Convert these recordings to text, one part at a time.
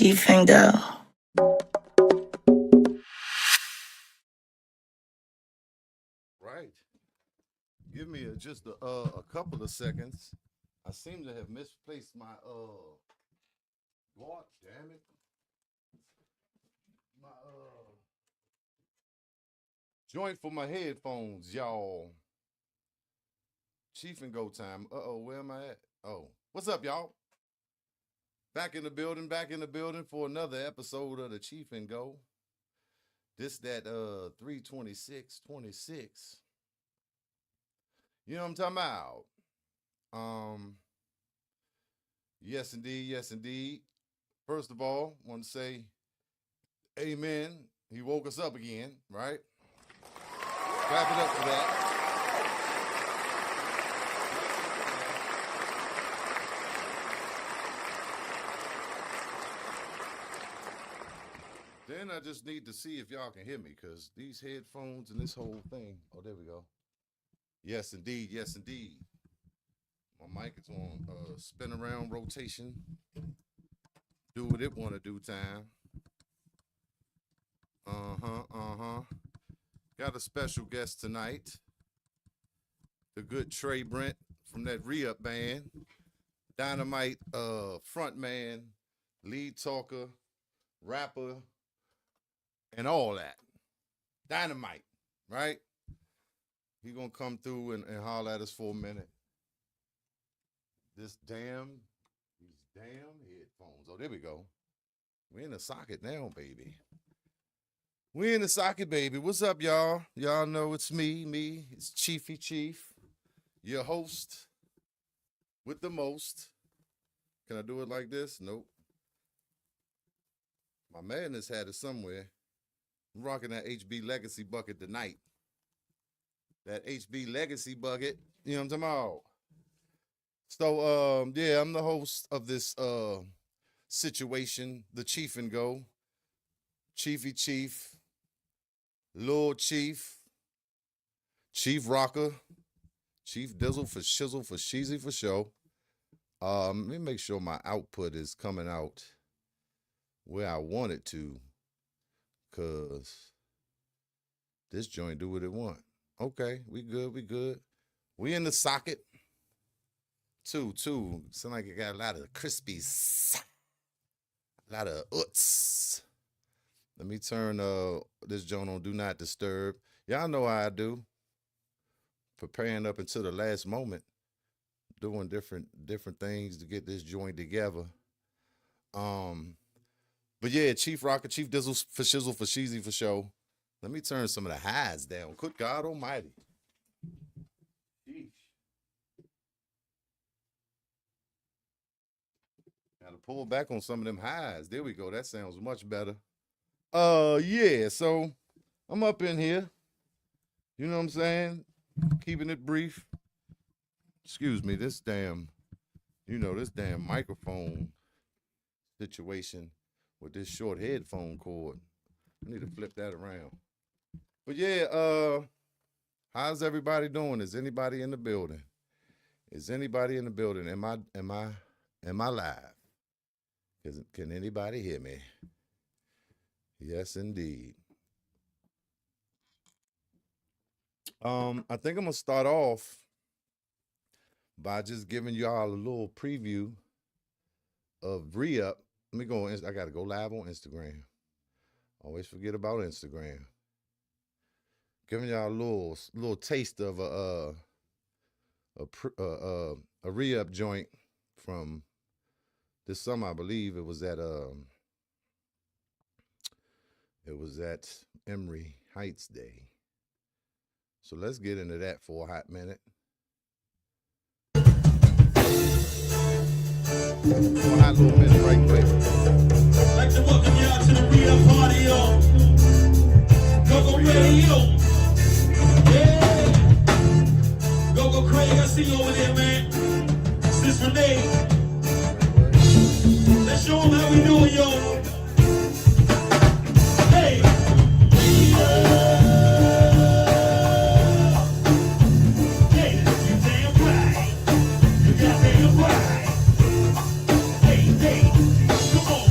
Cheef and Go. Right. Give me just a couple of seconds. I seem to have misplaced my God damn it. My joint for my headphones, y'all. Cheef and Go time. Where am I at? Oh, what's up, y'all? Back in the building for another episode of the Cheef and Go. This that 32626. You know what I'm talking about? Yes indeed. First of all, want to say amen. He woke us up again, right? Clap it up for that. Then I just need to see if y'all can hear me, because these headphones and this whole thing. Oh, there we go. Yes, indeed. My mic is on spin around rotation. Do what it want to do time. Got a special guest tonight. The good Trae Brent from that ReUp band. Dynamite front man, lead talker, rapper, and all that. Dynamite, right? He gonna come through and holler at us for a minute. These damn headphones. Oh, there we go. We in the socket now, baby. We in the socket, baby. What's up, y'all? Y'all know it's me. It's Cheefy Chief, your host with the most. Can I do it like this? Nope. My madness had it somewhere. I'm rocking that HB Legacy bucket tonight. That HB Legacy bucket. You know what I'm talking about? So, yeah, I'm the host of this situation, the Cheef and Go. Cheefy Chief, Lord Chief, Chief Rocker, Chief Dizzle for Shizzle for Sheezy for show. Let me make sure my output is coming out where I want it to, because this joint do what it want. Okay, we good. We in the socket. Two. Sound like it got a lot of crispies. A lot of uts. Let me turn this joint on Do Not Disturb. Y'all know how I do. Preparing up until the last moment. Doing different things to get this joint together. But yeah, Chief Rocker, Chief Dizzle for Shizzle for Sheezy for show. Let me turn some of the highs down. Good God Almighty. Sheesh. Gotta pull back on some of them highs. There we go. That sounds much better. Yeah, so I'm up in here. You know what I'm saying? Keeping it brief. Excuse me, this damn microphone situation with this short headphone cord. I need to flip that around. But yeah, how's everybody doing? Is anybody in the building? Am I live? Can anybody hear me? Yes, indeed. I think I'm gonna start off by just giving y'all a little preview of ReUp. Let me go. I gotta go live on Instagram. Always forget about Instagram. Giving y'all a little taste of a ReUp joint from this summer. I believe it was at Emory Heights Day. So let's get into that for a hot minute. A hot little minute right quick. I'd like to welcome y'all to the ReUp party on Go Radio. Yeah. Go Craig, I see you over there, man. Sis Renee. Let's show them how we doing, yo. Hey. Hey, come on.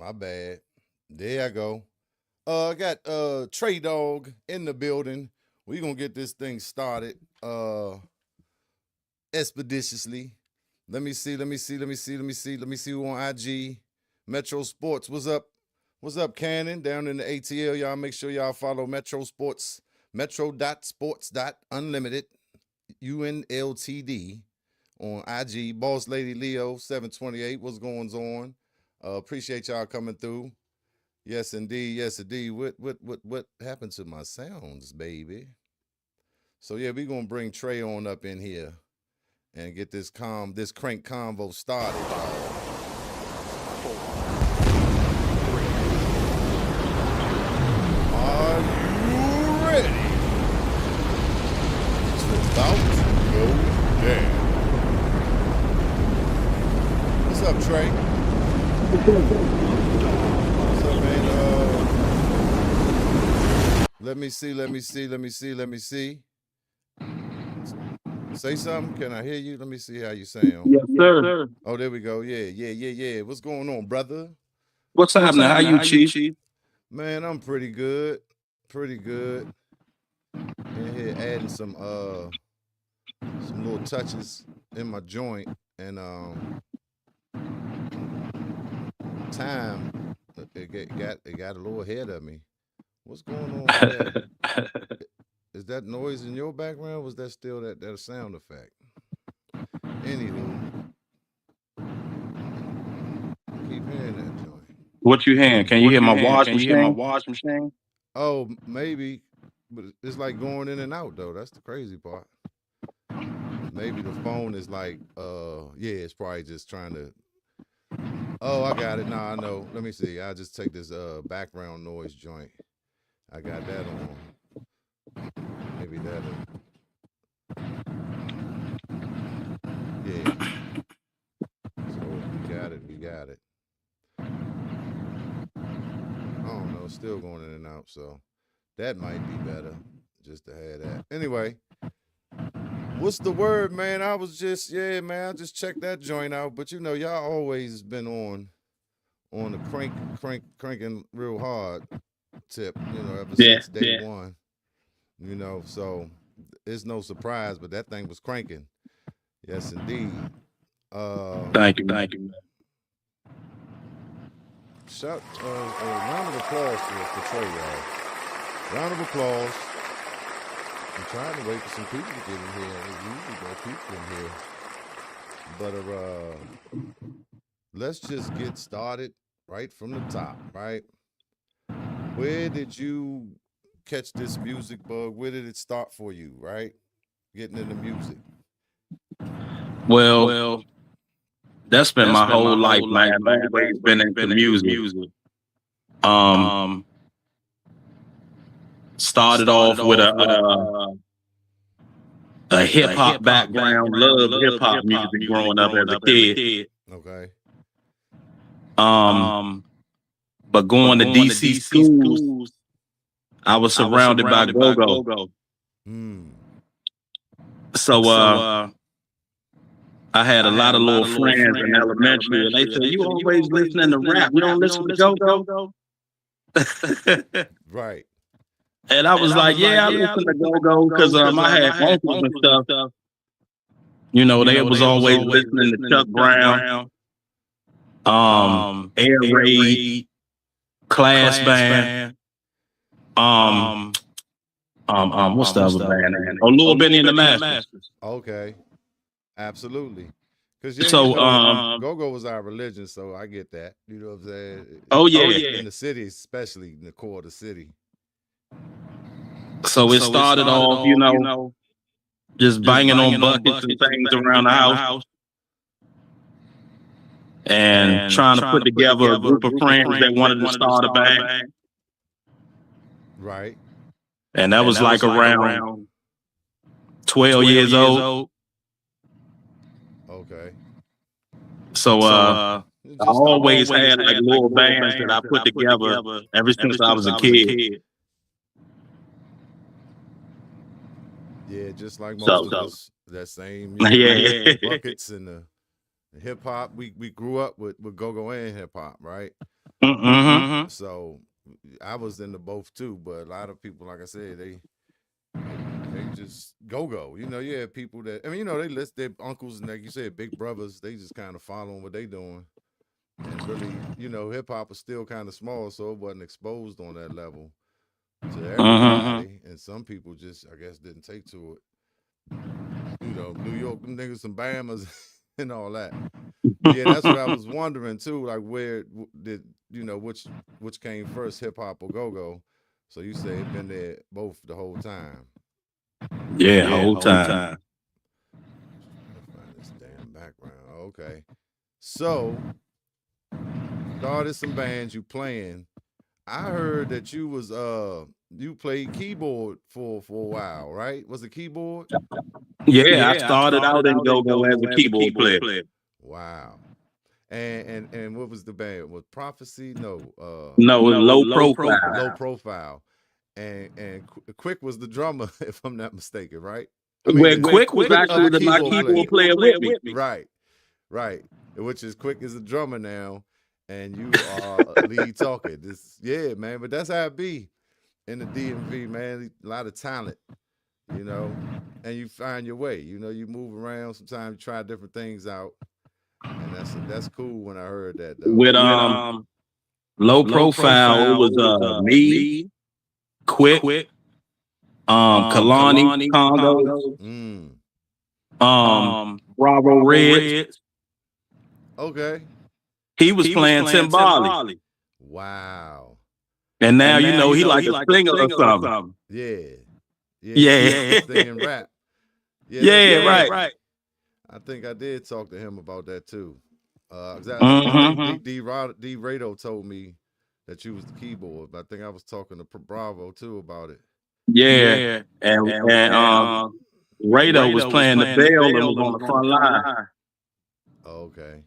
My bad. There I go. I got Trae Dog in the building. We're gonna get this thing started expeditiously. Let me see who on IG. Metro Sports. What's up? What's up, Cannon? Down in the ATL. Y'all make sure y'all follow Metro Sports. Metro.sports.unlimited. UNLTD on IG. Boss Lady Leo 728. What's going on? Appreciate y'all coming through. Yes, indeed. Yes, indeed. What happened to my sounds, baby? So yeah, we're gonna bring Trae on up in here and get this crank convo started. Are you ready? It's about to go down. What's up, Trae? What's up, man? Let me see. Say something. Can I hear you? Let me see how you sound. Yes, sir. Oh, there we go. Yeah. What's going on, brother? What's happening? How you, Chief? Man, I'm pretty good. In here adding some little touches in my joint, and time it got a little ahead of me. What's going on with that? Is that noise in your background? Or was that still that sound effect? Anywho, keep hearing that joint. What you hearing? Can you hear my wash machine? Oh, maybe, but it's like going in and out though. That's the crazy part. Maybe the phone is like, yeah, it's probably just trying to. Oh, I got it. Nah, I know. Let me see. I'll just take this background noise joint. I got that on. Maybe that'll. Yeah. So we got it. I don't know. Still going in and out. So that might be better just to have that. Anyway, what's the word, man? I was just, I just checked that joint out. But you know, y'all always been on the cranking real hard tip, you know, ever since day one. You know, so it's no surprise, but that thing was cranking. Yes, indeed. Thank you. Shout round of applause for Trae, y'all. Round of applause. I'm trying to wait for some people to get in here. There's usually no people in here. But let's just get started right from the top, right? Where did you catch this music bug? Where did it start for you, right? Getting into music. Well, that's been my whole life, man. I've always been into music. Started off with a hip hop background. Loved hip hop music growing up as a kid. Okay. But going to DC schools, I was surrounded by go-go. So I had a lot of little friends in elementary, and they said, "You always listening to rap. You don't listen to go-go?" Right. And I was like, "Yeah, I listen to go-go because I had uncles and stuff. You know, they was always listening to Chuck Brown, Air Raid, Class Band, what's the other band? Oh, Lil Benny and the Masters. Okay. Absolutely. Because go-go was our religion, so I get that. You know what I'm saying? Oh yeah. In the city, especially in the core of the city. So it started off, you know, just banging on buckets and things around the house. And trying to put together a group of friends that wanted to start a band. Right. And that was like around 12 years old. Okay. So I always had like little bands that I put together ever since I was a kid. Yeah, just like most of us, that same buckets and the hip hop. We grew up with go-go and hip hop, right? Mm-hmm. So I was into both too, but a lot of people, like I said, they just go. You know, you have people that, I mean, you know, they list their uncles and, like you said, big brothers. They just kind of following what they doing, and really, you know, hip hop was still kind of small, so it wasn't exposed on that level to everybody. And some people just, I guess, didn't take to it. You know, New York, them niggas, some Bahamas, and all that. But yeah, that's what I was wondering too. Like, where did, you know, which came first, hip hop or go go? So you say it been there both the whole time. Yeah, whole time. Let's find this damn background. Okay, so started some bands you playing. I heard that you was you played keyboard for a while, right? Was it keyboard? Yeah, I started out in go-go as a keyboard player. Wow. And what was the band? Was Prophecy? No. No, it was low profile. Low profile. And Quick was the drummer, if I'm not mistaken, right? I mean, Quick was actually my keyboard player with me. Right. Which is Quick is a drummer now, and you are lead talker. Yeah, man. But that's how it be in the DMV, man. A lot of talent, you know, and you find your way. You know, you move around. Sometimes you try different things out, and that's cool. When I heard that, though. With low profile, it was me, Quick, Kalani, Congo, Bravo Red. Okay. He was playing Timbali. Wow. And now you know he like a singer or something. Yeah. Singing rap. Yeah, right. I think I did talk to him about that too. D Rado told me that you was the keyboard, but I think I was talking to Bravo too about it. Yeah. And Rado was playing the bell and was on the front line. Okay.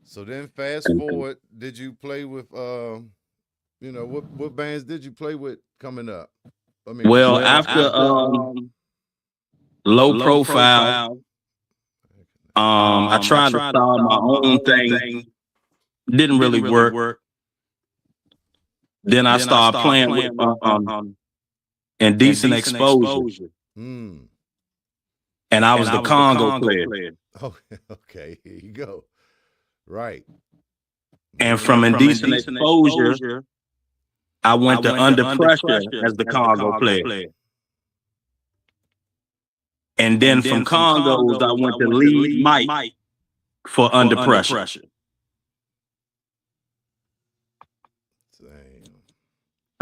So then fast forward, did you play with you know, what bands did you play with coming up? I mean, well, after low profile, I tried to start my own thing. Didn't really work. Then I started playing with Indecent Exposure. And I was the Congo player. Oh, okay, here you go. Right. And from Indecent Exposure, I went to Under Pressure as the Congo player. And then from Congos, I went to lead Mike for Under Pressure.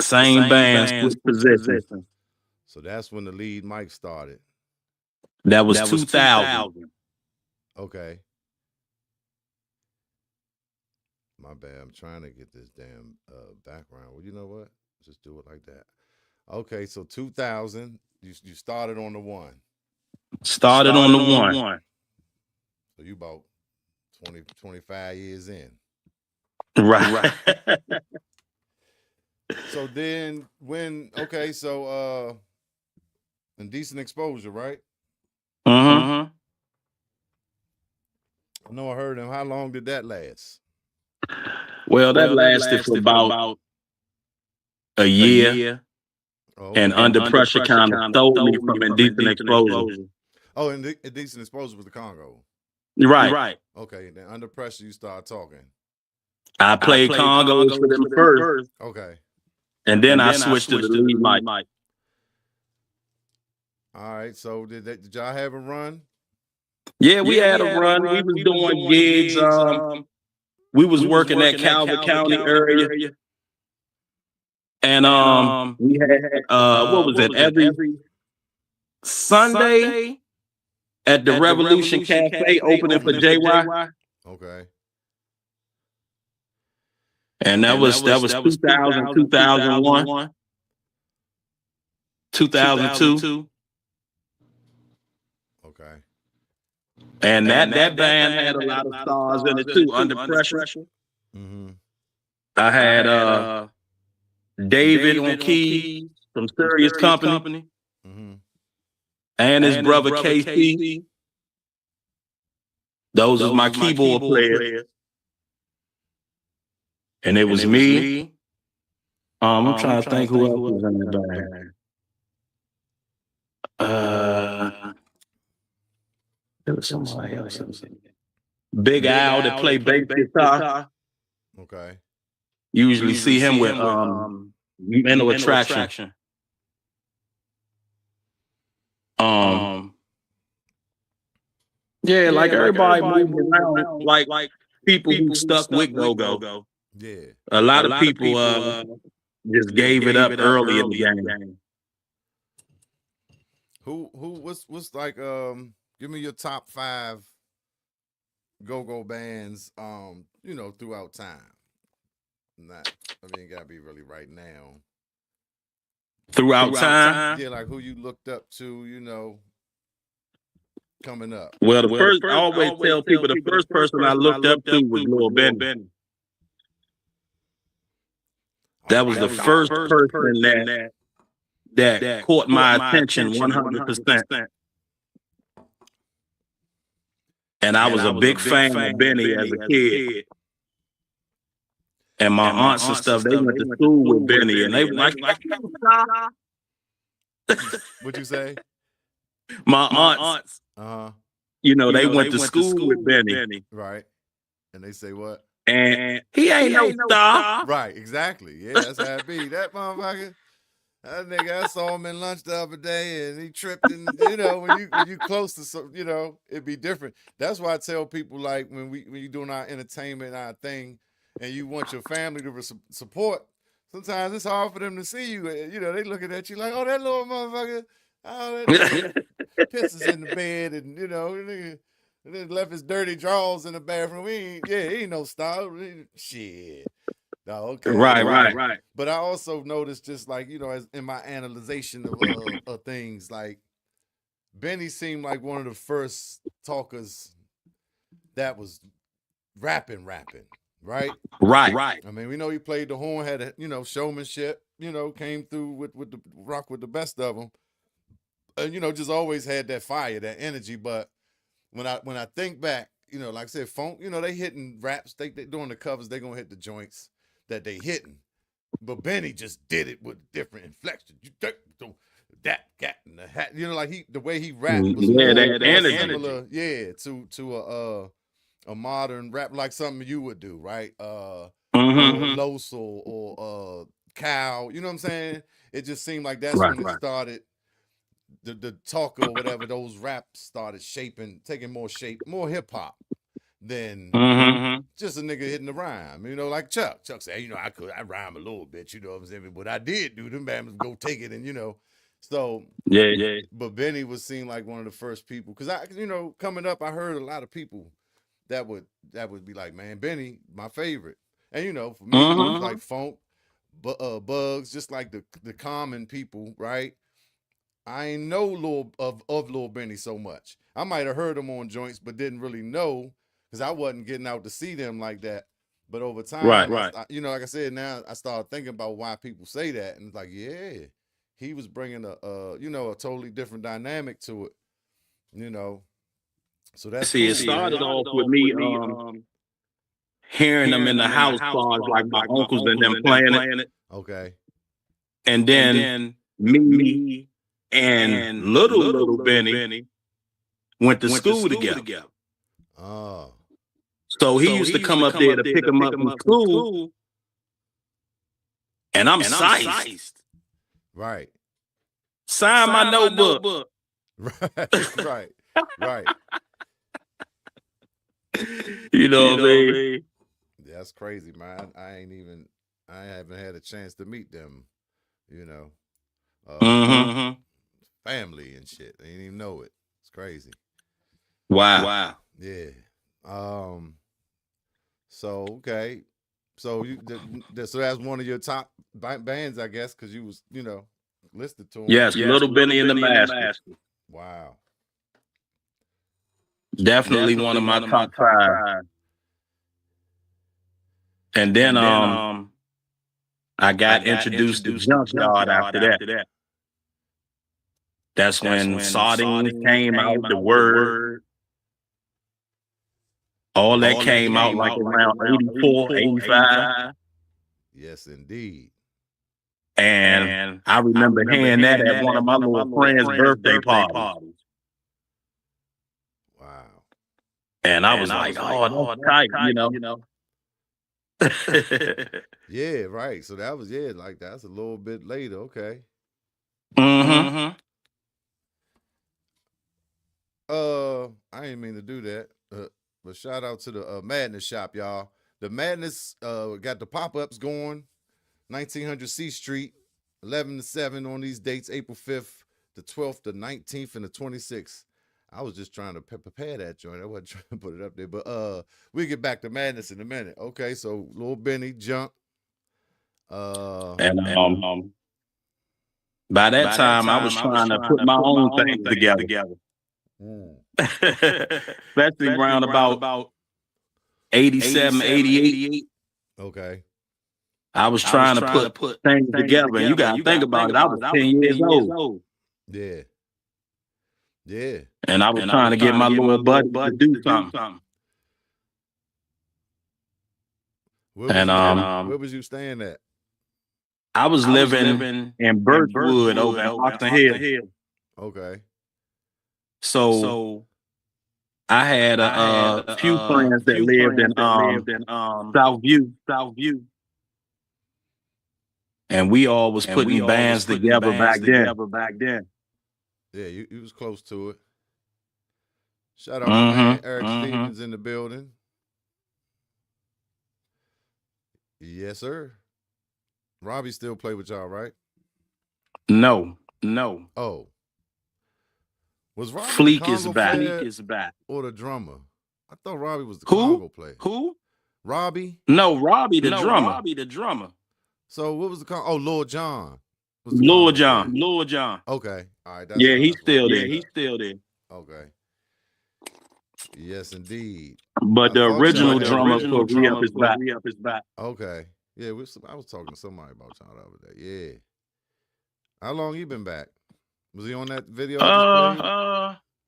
Same band, switch position. So that's when the lead Mike started. That was 2000. Okay. My bad. I'm trying to get this damn background. Well, you know what? Just do it like that. Okay, so 2000, you started on the one. Started on the one. So you about 20, 25 years in. Right. So then okay, so Indecent Exposure, right? I know I heard him. How long did that last? Well, that lasted for about a year. And Under Pressure kind of stole me from Indecent Exposure. Oh, and Indecent Exposure was the Congo. Right. Okay, then Under Pressure you start talking. I played Congos for them first. Okay. And then I switched to the lead Mike. All right, so did y'all have a run? Yeah, we had a run. We was doing gigs. We was working at Calvert County area. And we had what was it? Every Sunday at the Revolution Cafe opening for JY. Okay. And that was 2000, 2001, 2002. Okay. And that band had a lot of stars in it too. Under Pressure. I had David on keys from Serious Company, and his brother KC. Those are my keyboard players. And it was me. I'm trying to think who else was in the band. There was somebody else. Big Al that played bass guitar. Okay. Usually see him with Mental Attraction. Yeah, like everybody moving around, like people who stuck with Go-Go. Yeah. A lot of people just gave it up early in the game. What's like give me your top 5 go-go bands throughout time. It gotta be really right now. Throughout time? Yeah, like who you looked up to, coming up. Well, I always tell people the first person I looked up to was Lil Benny. That was the first person that caught my attention 100%. And I was a big fan of Benny as a kid. And my aunts and stuff, they went to school with Benny, and they were like, What'd you say? My aunts, they went to school with Benny. Right. And they say what? And he ain't no star. Right, exactly. Yeah, that's how it be. That motherfucker, that nigga, I saw him in lunch the other day and he tripped and when you close to some, it'd be different. That's why I tell people, like, when you doing our entertainment, our thing, and you want your family to support, sometimes it's hard for them to see you. They looking at you like, oh, that little motherfucker, oh, that pisses in the bed and, and then left his dirty drawers in the bathroom. He ain't no star. Shit. No, okay. Right. But I also noticed, just like, as in my analyzation of things, like Benny seemed like one of the first talkers that was rapping, right? Right. I mean, we know he played the horn, had showmanship, came through with the rock with the best of them. And, just always had that fire, that energy. But when I think back, like I said, Funk, they hitting raps, they doing the covers, they gonna hit the joints that they hitting. But Benny just did it with different inflection. That cat in the hat, like the way he rapped was that energy. Similar, to a modern rap, like something you would do, right? Or Losel or Cal, you know what I'm saying? It just seemed like that's when it started. The talk or whatever, those raps started taking more shape, more hip hop than just a nigga hitting the rhyme. Like Chuck. Chuck said, I rhyme a little bit, what I'm saying? But I did do them bams go take it, and so yeah. But Benny was seen like one of the first people, because I coming up, I heard a lot of people that would be like, man, Benny, my favorite. And for me, it was like Funk, Bugs, just like the common people, right? I ain't know of Lil Benny so much. I might have heard him on joints, but didn't really know, because I wasn't getting out to see them like that. But over time, right. Like I said, now I started thinking about why people say that, and it's like, yeah, he was bringing a totally different dynamic to it, So that's it started off with me hearing them in the house bars, like my uncles and them playing it. Okay. And then me and little Benny went to school together. Oh. So he used to come up there to pick him up from school. And I'm sized. Right. Sign my notebook. Right. You know what I mean? That's crazy, man. I haven't had a chance to meet them, family and shit. They didn't even know it. It's crazy. Wow. Yeah. So okay. So so that's one of your top bands, I guess, because you was listed to them. Yes, Little Benny and the Master. Wow. Definitely one of my top 5. And then I got introduced to Junkyard after that. That's when Sardines came out, the Word. All that came out like around 84, 85. Yes, indeed. And I remember hearing that at one of my little friends' birthday parties. Wow. And I was like, oh, that's tight, you know. Yeah, right. So that was like that's a little bit later. Okay. Mm-hmm. I didn't mean to do that. But shout out to the Madness shop, y'all. The Madness got the pop-ups going. 1900 C Street, 11 to 7 on these dates, April 5th, the 12th, the 19th, and the 26th. I was just trying to prepare that joint. I wasn't trying to put it up there. But we get back to Madness in a minute. Okay, so Lil Benny, Jump. And by that time, I was trying to put my own things together. Especially around about 87, 88. Okay. I was trying to put things together. And you got to think about it. I was 10 years old. Yeah. Yeah. And I was trying to get my little buddy to do something. Where was you staying at? I was living in Birchwood over at Oxon Hill. Okay. So I had a few friends that lived in Southview. And we all was putting bands together back then. Yeah, you was close to it. Shout out to man Eric Stevens in the building. Yes, sir. Robbie still play with y'all, right? No. Oh. Was Robbie Fleek the is congo back. player or the drummer? I thought Robbie was the congo player. Who? Robbie? No, Robbie the drummer. So what was the congo? Oh, Lord John. Lord John. Okay. All right. Yeah, he's still there. Okay. Yes, indeed. But the original drummer for ReUp is back. Okay. Yeah, I was talking to somebody about y'all the other day. Yeah. How long you been back? Was he on that video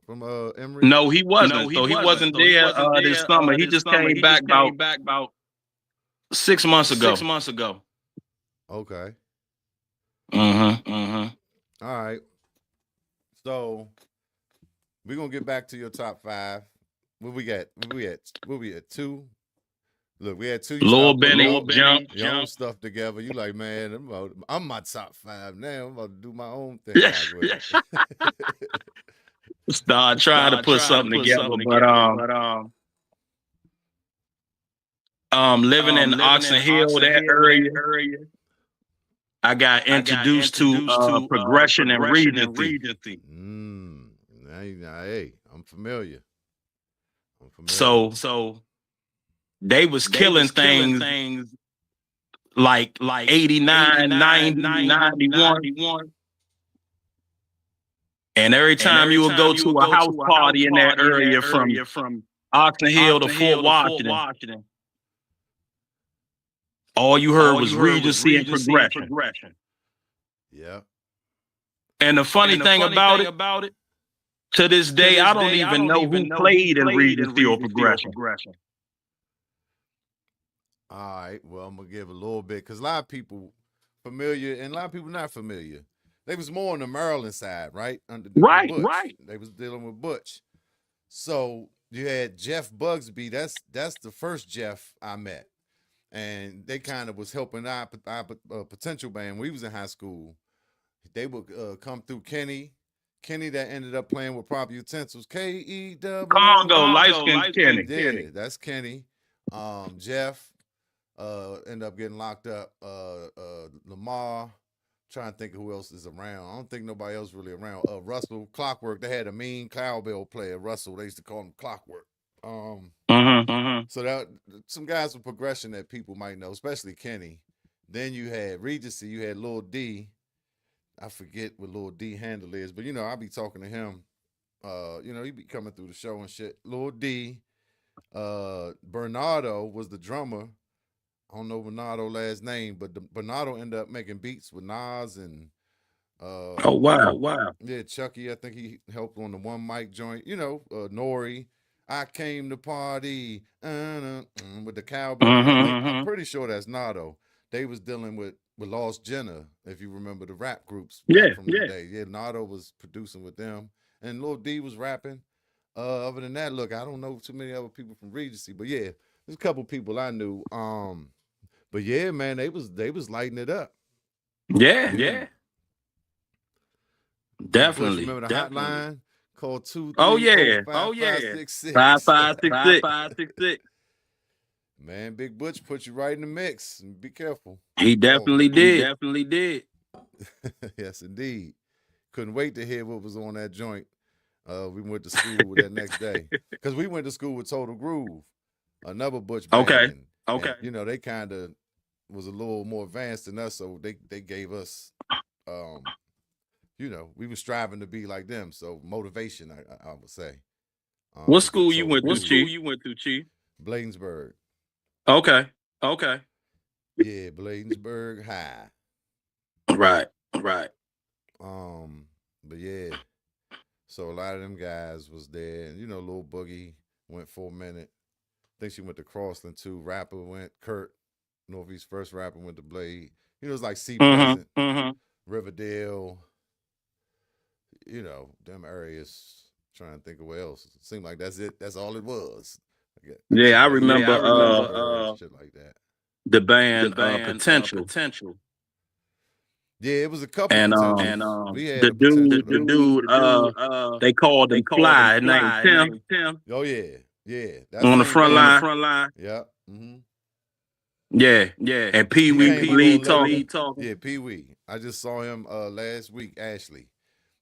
from Emory? No, he wasn't. So he wasn't there this summer. He just came back about 6 months ago. Okay. Mm-hmm. All right. So we're gonna get back to your top 5. What we at? Where we at? 2. Look, we had 2. Lil Benny, Jump. Your own stuff together. You like, man, I'm my top 5 now. I'm about to do my own thing. Start trying to put something together, but living in Oxon Hill, that area, I got introduced to progression and Regency. Hey, I'm familiar. So they was killing things like 89, 90, 91. And every time you would go to a house party in that area from Oxon Hill to Fort Washington, all you heard was Regency and progression. Yeah. And the funny thing about it, to this day, I don't even know who played in Regency or progression. All right. Well, I'm gonna give a little bit because a lot of people familiar and a lot of people not familiar. They was more on the Maryland side, right? Right. They was dealing with Butch. So you had Jeff Bugsby. That's the first Jeff I met, and they kind of was helping our potential band. We was in high school. They would come through Kenny that ended up playing with Proper Utensils. K-E-W. Congo, light-skinned Kenny. Yeah, that's Kenny. Jeff ended up getting locked up. Lamar. Trying to think of who else is around. I don't think nobody else really around. Russell, Clockwork. They had a mean cowbell player, Russell. They used to call him Clockwork. So that some guys with progression that people might know, especially Kenny. Then you had Regency. You had Lil D. I forget what Lil D handle is, but I be talking to him. He be coming through the show and shit. Lil D. Bernardo was the drummer. I don't know Bernardo last name, but Bernardo ended up making beats with Nas and oh wow. Yeah, Chucky, I think he helped on the one mic joint. Nori, I came to party with the cowbell. I'm pretty sure that's Nardo. they was dealing with Lost Jenna, if you remember the rap groups Yeah, back from the day. Yeah, Nardo was producing with them, and Lil D was rapping. Other than that, look, I don't know too many other people from Regency, but yeah, there's a couple people I knew. But yeah, man, they was lighting it up. Yeah. Definitely. Remember the hotline? Call 2 3 Oh yeah. 5 6 6. 5566. Man, Big Butch put you right in the mix. Be careful. He definitely did. Yes, indeed. Couldn't wait to hear what was on that joint. We went to school that next day because we went to school with Total Groove, another Butch band. Okay. And, they kind of was a little more advanced than us, so they gave us, we were striving to be like them. So motivation, I would say. What school you went to, Chief? Bladensburg. Okay. Yeah, Bladensburg High. Right. But yeah, so a lot of them guys was there, and Lil Boogie went for a minute. I think she went to Crossland too. Rapper went. Kurt, Northeast First rapper, went to Blade. It was like C Pleasant, Riverdale. Them areas. Trying to think of where else. It seemed like that's it. That's all it was. Yeah, I remember. Shit like that. The band Potential. Yeah, it was a couple. And we had the dude, they called him Fly, named Tim. Oh yeah. That's on the front line. Yeah. Mm-hmm. Yeah. And Pee Wee lead talking. Yeah, Pee Wee. I just saw him last week. Ashley.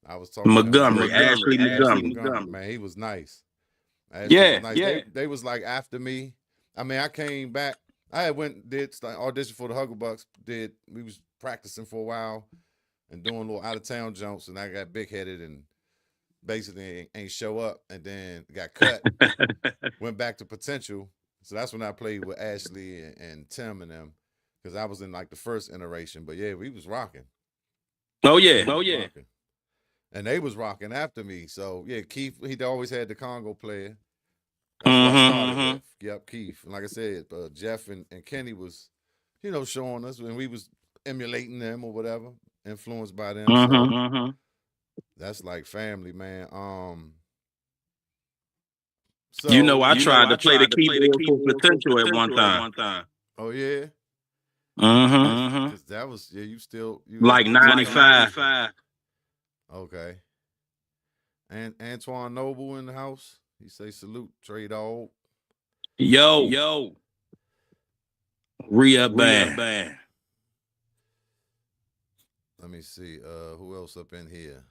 I was talking Montgomery. Ashley Montgomery. Man, he was nice. Yeah. They was like after me. I mean, I came back. I had did audition for the Hugglebucks. We was practicing for a while and doing little out of town jumps, and I got big headed and basically ain't show up, and then got cut. Went back to Potential, so that's when I played with Ashley and Tim and them, because I was in like the first iteration. But yeah, we was rocking. Oh yeah. Rocking. And they was rocking after me. So yeah, Keith, he always had the Congo player. That's what I started with. Yep, Keith. And like I said, Jeff and Kenny was, showing us, and we was emulating them or whatever, influenced by them. So that's like family, man. So I tried to play the keyboard for Potential at one time. Oh yeah. Because that was you like 95. Okay. And Antoine Noble in the house. He say salute, Trae Dog. Yo. ReUp band. Let me see. Who else up in here?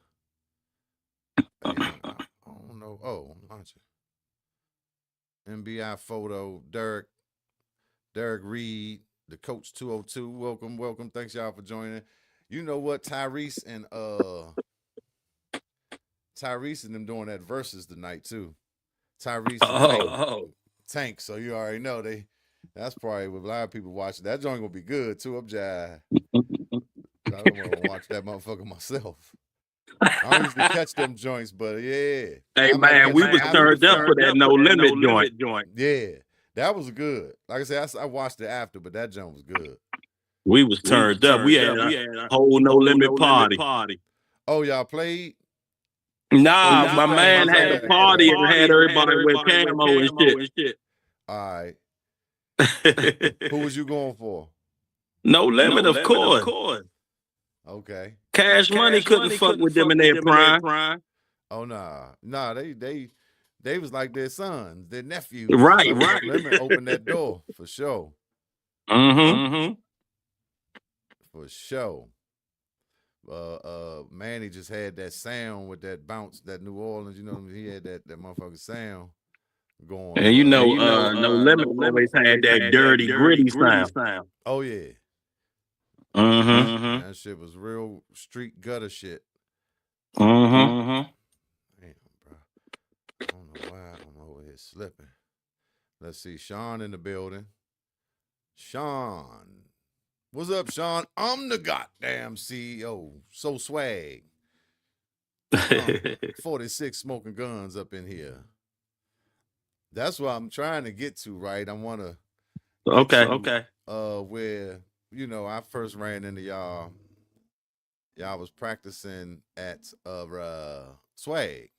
I don't know. Oh, I'm launching. NBI photo. Derek Reed, the coach 202. Welcome. Thanks y'all for joining. You know what? Tyrese and them doing that versus tonight too. Tyrese and Tank. So you already know that's probably with a lot of people watching. That joint gonna be good too. I'm jive. I don't want to watch that motherfucker myself. I don't usually catch them joints, but yeah. Hey man, we was turned up for that No Limit joint. Yeah, that was good. Like I said, I watched it after, but that joint was good. We was turned up. We had a whole No Limit party. Oh, y'all played? Nah, my man had a party and had everybody with camo and shit. All right. Who was you going for? No Limit, of course. Okay. Cash Money couldn't fuck with them in their prime. Oh nah, they was like their sons, their nephews. Right. Limit opened that door for sure. For sure. Manny just had that sound with that bounce, that New Orleans. He had that motherfucking sound going. And No Limit always had that dirty, gritty sound. Oh yeah. That shit was real street gutter shit. Damn, bro. I don't know why I'm over here slipping. Let's see, Sean in the building. Sean. What's up, Sean? I'm the goddamn CEO. So swag. 46 smoking guns up in here. That's what I'm trying to get to, right? I want to. Okay. Where you know, I first ran into y'all. Y'all was practicing at Swag,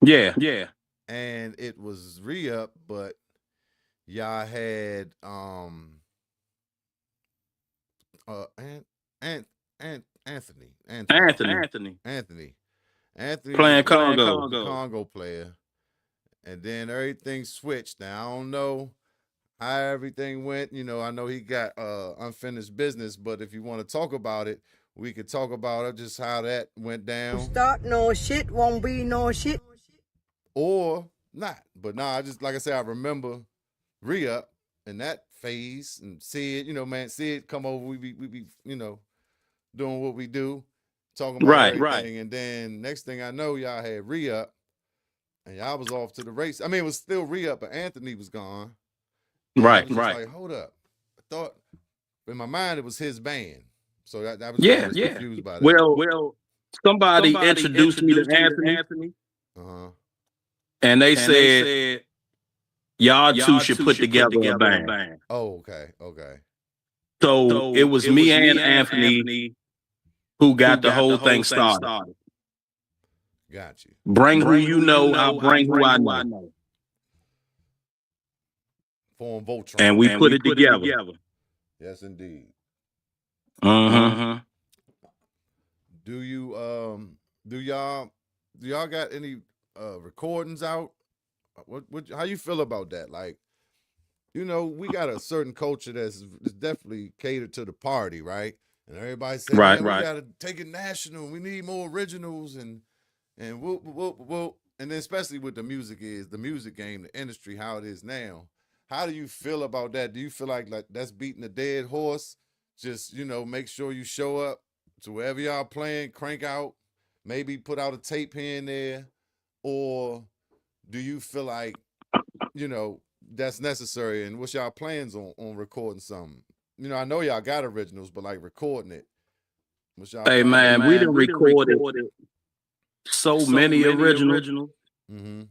Yeah, yeah. and it was ReUp, but y'all had Ant, Ant, Anthony Anthony. Anthony was playing playing Congo. the Congo player, and then everything switched. Now I don't know how everything went. You know, I know he got unfinished business, but if you want to talk about it, we could talk about it, just how that went down. Start no shit, won't be no shit. Or not. But nah, I just like I said, I remember ReUp in that phase and Sid, you know, man, Sid come over, we be, you know, doing what we do, talking about Right, everything. right. And then next thing I know, y'all had ReUp and y'all was off to the race. I mean, it was still ReUp, but Anthony was gone. And I Right, was just right. like, hold up. I thought in my mind it was his band. So that was Yeah, always yeah. confused by that. Well, somebody introduced me to Anthony, Uh-huh. and they said y'all two should put together a band. Oh, okay, okay. So it was me and Anthony who got the whole thing started. Got you. Bring who you know, I'll bring who I know. Form Voltron. And we put it together. Yes, indeed. Mm-hmm. Do y'all got any recordings out? What how you feel about that? Like, you know, we got a certain culture that's definitely catered to the party, right? And everybody saying, Right, man, right. we gotta take it national. We need more originals and whoop, whoop, whoop. And then especially with the music game, the industry, how it is now. How do you feel about that? Do you feel like that's beating a dead horse? Just, you know, make sure you show up to wherever y'all playing, crank out, maybe put out a tape here and there, or do you feel like, you know, that's necessary? And what's y'all plans on recording something? You know, I know y'all got originals, but like recording it. What's y'all Hey, plans? man, we done recorded so many originals. Mm-hmm.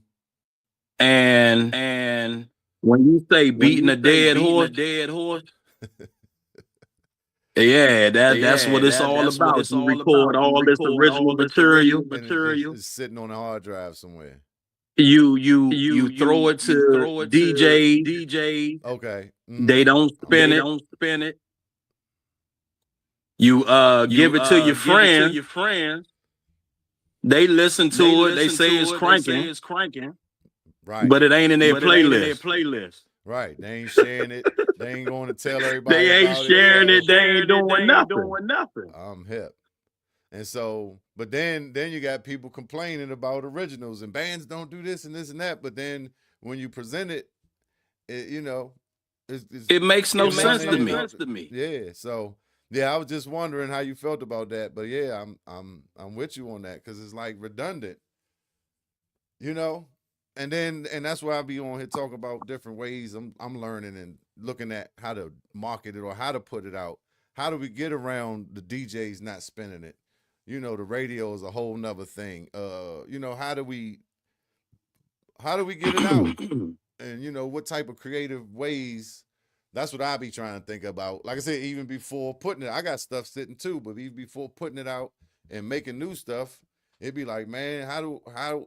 And when you say beating a dead horse, yeah, that's what it's all about. You record all this original material. And it's sitting on a hard drive somewhere. You throw it to DJ. Okay. Mm-hmm. They don't spin it. You give it to your friends. They listen to it. They say it's cranking. Right. But it ain't in their playlist. Right. They ain't sharing it. They ain't going to tell everybody. They ain't sharing it. They ain't doing nothing. I'm hip. And so, but then you got people complaining about originals and bands don't do this and this and that. But then when you present it, you know, it makes no sense to me. Yeah. So yeah, I was just wondering how you felt about that. But yeah, I'm with you on that because it's like redundant, you know. And that's why I be on here talking about different ways I'm learning and looking at how to market it or how to put it out. How do we get around the DJs not spinning it? You know, the radio is a whole nother thing. You know, how do we get it out? And you know, what type of creative ways? That's what I be trying to think about. Like I said, even before putting it, I got stuff sitting too, but even before putting it out and making new stuff, it'd be like, man,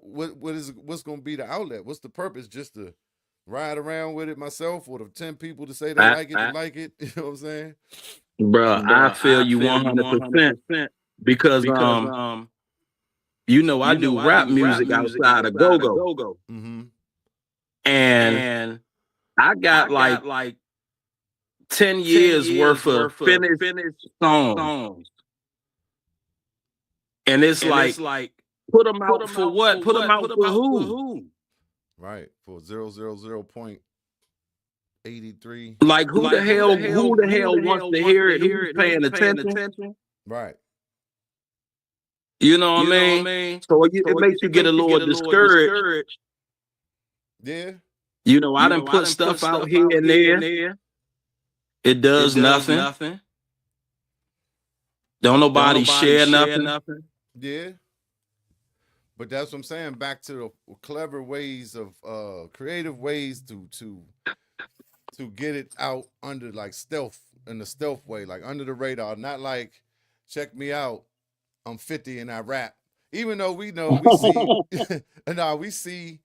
what's gonna be the outlet? What's the purpose? Just to ride around with it myself, or the 10 people to say they like it? You know what I'm saying? Bruh, I feel you 100% because you know, I do rap music outside of go-go. Mm-hmm. And I got like 10 years worth of finished songs. And it's like put them out for what? Put them out for who? Right, for 0.83. Like who the hell wants to hear it? Who's paying attention? Right. You know what I mean? So it makes you get a little discouraged. Yeah. You know, I done put stuff out here and there. It does nothing. Don't nobody share nothing. Yeah. But that's what I'm saying. Back to the clever ways of creative ways to get it out under like stealth in a stealth way, like under the radar, not like, check me out, I'm 50 and I rap. Even though we know we see, we see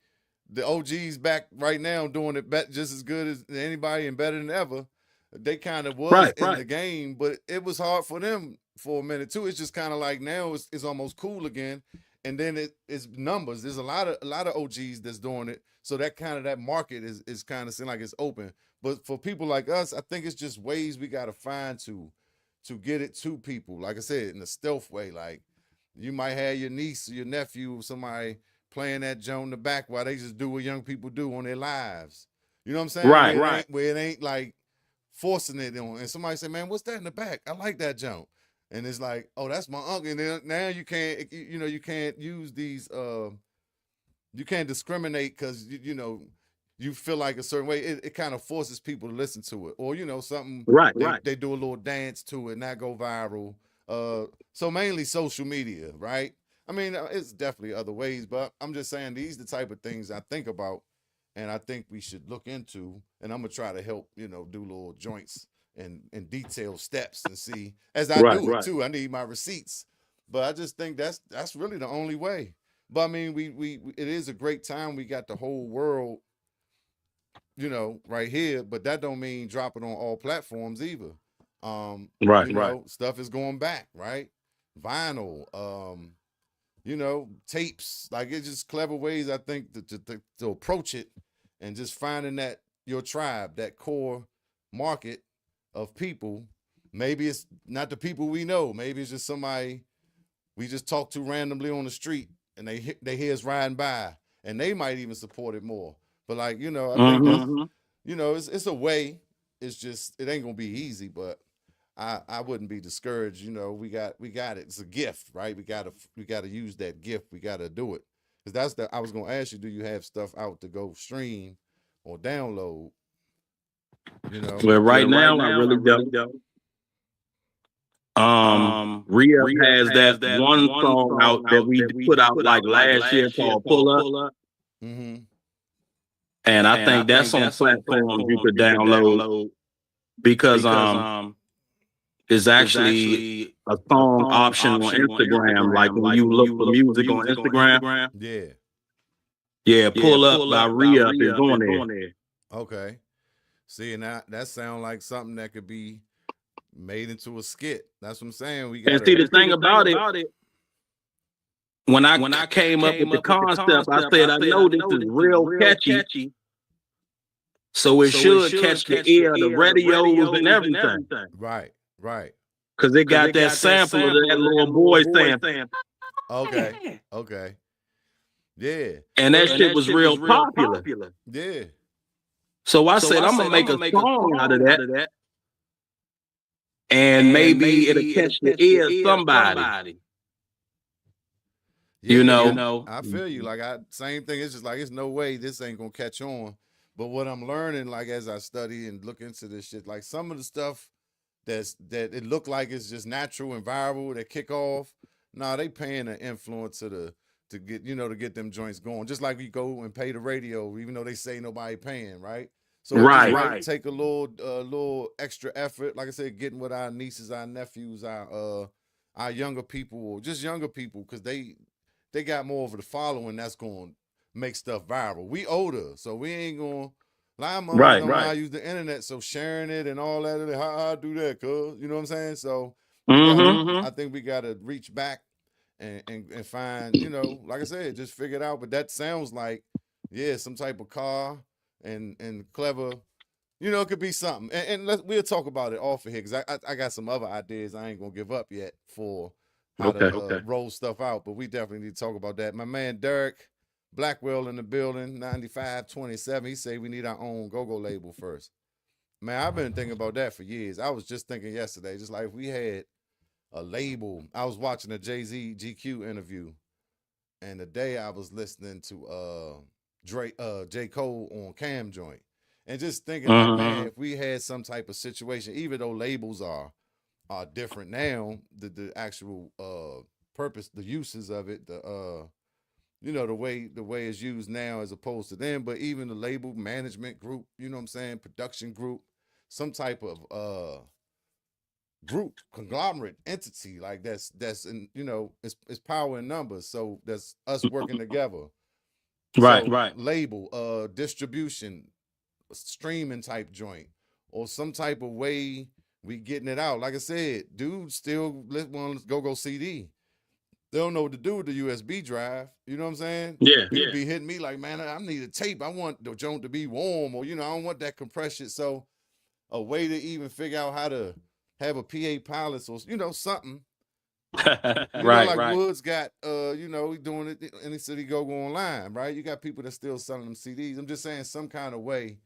the OGs back right now doing it just as good as anybody and better than ever. They kind of was in the game, but it was hard for them for a minute too. It's just kind of like now it's almost cool again. And then it's numbers. There's a lot of OGs that's doing it. So that market is kind of seem like it's open. But for people like us, I think it's just ways we got to find to get it to people. Like I said, in a stealth way. Like you might have your niece or your nephew, somebody playing that joint in the back while they just do what young people do on their lives. You know what I'm saying? Right. Where it ain't like forcing it on. And somebody say, man, what's that in the back? I like that joint. And it's like, oh, that's my uncle. And then now you can't, you can't use these, you can't discriminate because, you feel like a certain way. It kind of forces people to listen to it. Or, something, they do a little dance to it and that go viral. So mainly social media, right? I mean, it's definitely other ways, but I'm just saying these the type of things I think about and I think we should look into. And I'm going to try to help, do little joints and detailed steps and see as I do it too. I need my receipts, but I just think that's really the only way. But I mean, we it is a great time. We got the whole world, right here, but that don't mean drop it on all platforms either. Stuff is going back, right? Vinyl, tapes, like it's just clever ways I think to approach it and just finding that your tribe, that core market of people. Maybe it's not the people we know. Maybe it's just somebody we just talk to randomly on the street and they hear us riding by and they might even support it more. But like, I think that's, it's a way. It's just, it ain't gonna be easy, but I wouldn't be discouraged. We got it. It's a gift, right? We gotta use that gift. We gotta do it. Cause I was gonna ask you, do you have stuff out to go stream or download? Well, right now I really don't. ReUp has that one song out that we put out like last year called Pull Up. Mm-hmm. And I think that's on platforms you could download because it's actually a song option on Instagram. Like when you look for music on Instagram. Yeah, Pull Up by ReUp is on there. Okay. See, and that sounds like something that could be made into a skit. That's what I'm saying. We got. And see, the thing about it, when I came up with the concept, I said, I know this is real catchy, so it should catch the ear of the radios and everything. Right. Because it got that sample of that little boy saying. Okay. Yeah. And that shit was real popular. Yeah. So I said, I'm gonna make a song out of that. And maybe it'll catch the ear of somebody. Yeah, I feel you. Like same thing. It's just like, it's no way this ain't gonna catch on. But what I'm learning, like as I study and look into this shit, like some of the stuff that it looked like it's just natural and viral that kick off. Nah, they paying an influencer to get them joints going. Just like we go and pay the radio, even though they say nobody paying, right? So right. Take a little extra effort. Like I said, getting with our nieces, our nephews, our younger people, or just younger people, because they got more of the following that's going to make stuff viral. We older, so we ain't going to lie. I use the internet, so sharing it and all that, how I do that, cuz, you know what I'm saying? So I think we got to reach back and find, like I said, just figure it out. But that sounds like, some type of car and clever, it could be something. And we'll talk about it off of here, because I got some other ideas I ain't going to give up yet for how to roll stuff out. But we definitely need to talk about that. My man Derek Blackwell in the building, 9527. He say we need our own go-go label first. Man, I've been thinking about that for years. I was just thinking yesterday, just like if we had a label. I was watching a Jay-Z GQ interview, and the day I was listening to J. Cole on Cam Joint, and just thinking, like, man, if we had some type of situation, even though labels are different now, the actual purpose, the uses of it, the way it's used now as opposed to then, but even the label management group, production group, some type of group, conglomerate, entity, like that's in, you know, it's power in numbers. So that's us working together. Right. So label, distribution, streaming type joint, or some type of way we getting it out. Like I said, dudes still want to go CD. They don't know what to do with the USB drive. You know what I'm saying? Yeah. People be hitting me like, man, I need a tape. I want the joint to be warm, or, you know, I don't want that compression. So a way to even figure out how to have a PA pilot, or, you know, something. You know, like Woods got, you know, he doing it in the city go online, right? You got people that still selling them CDs. I'm just saying some kind of way,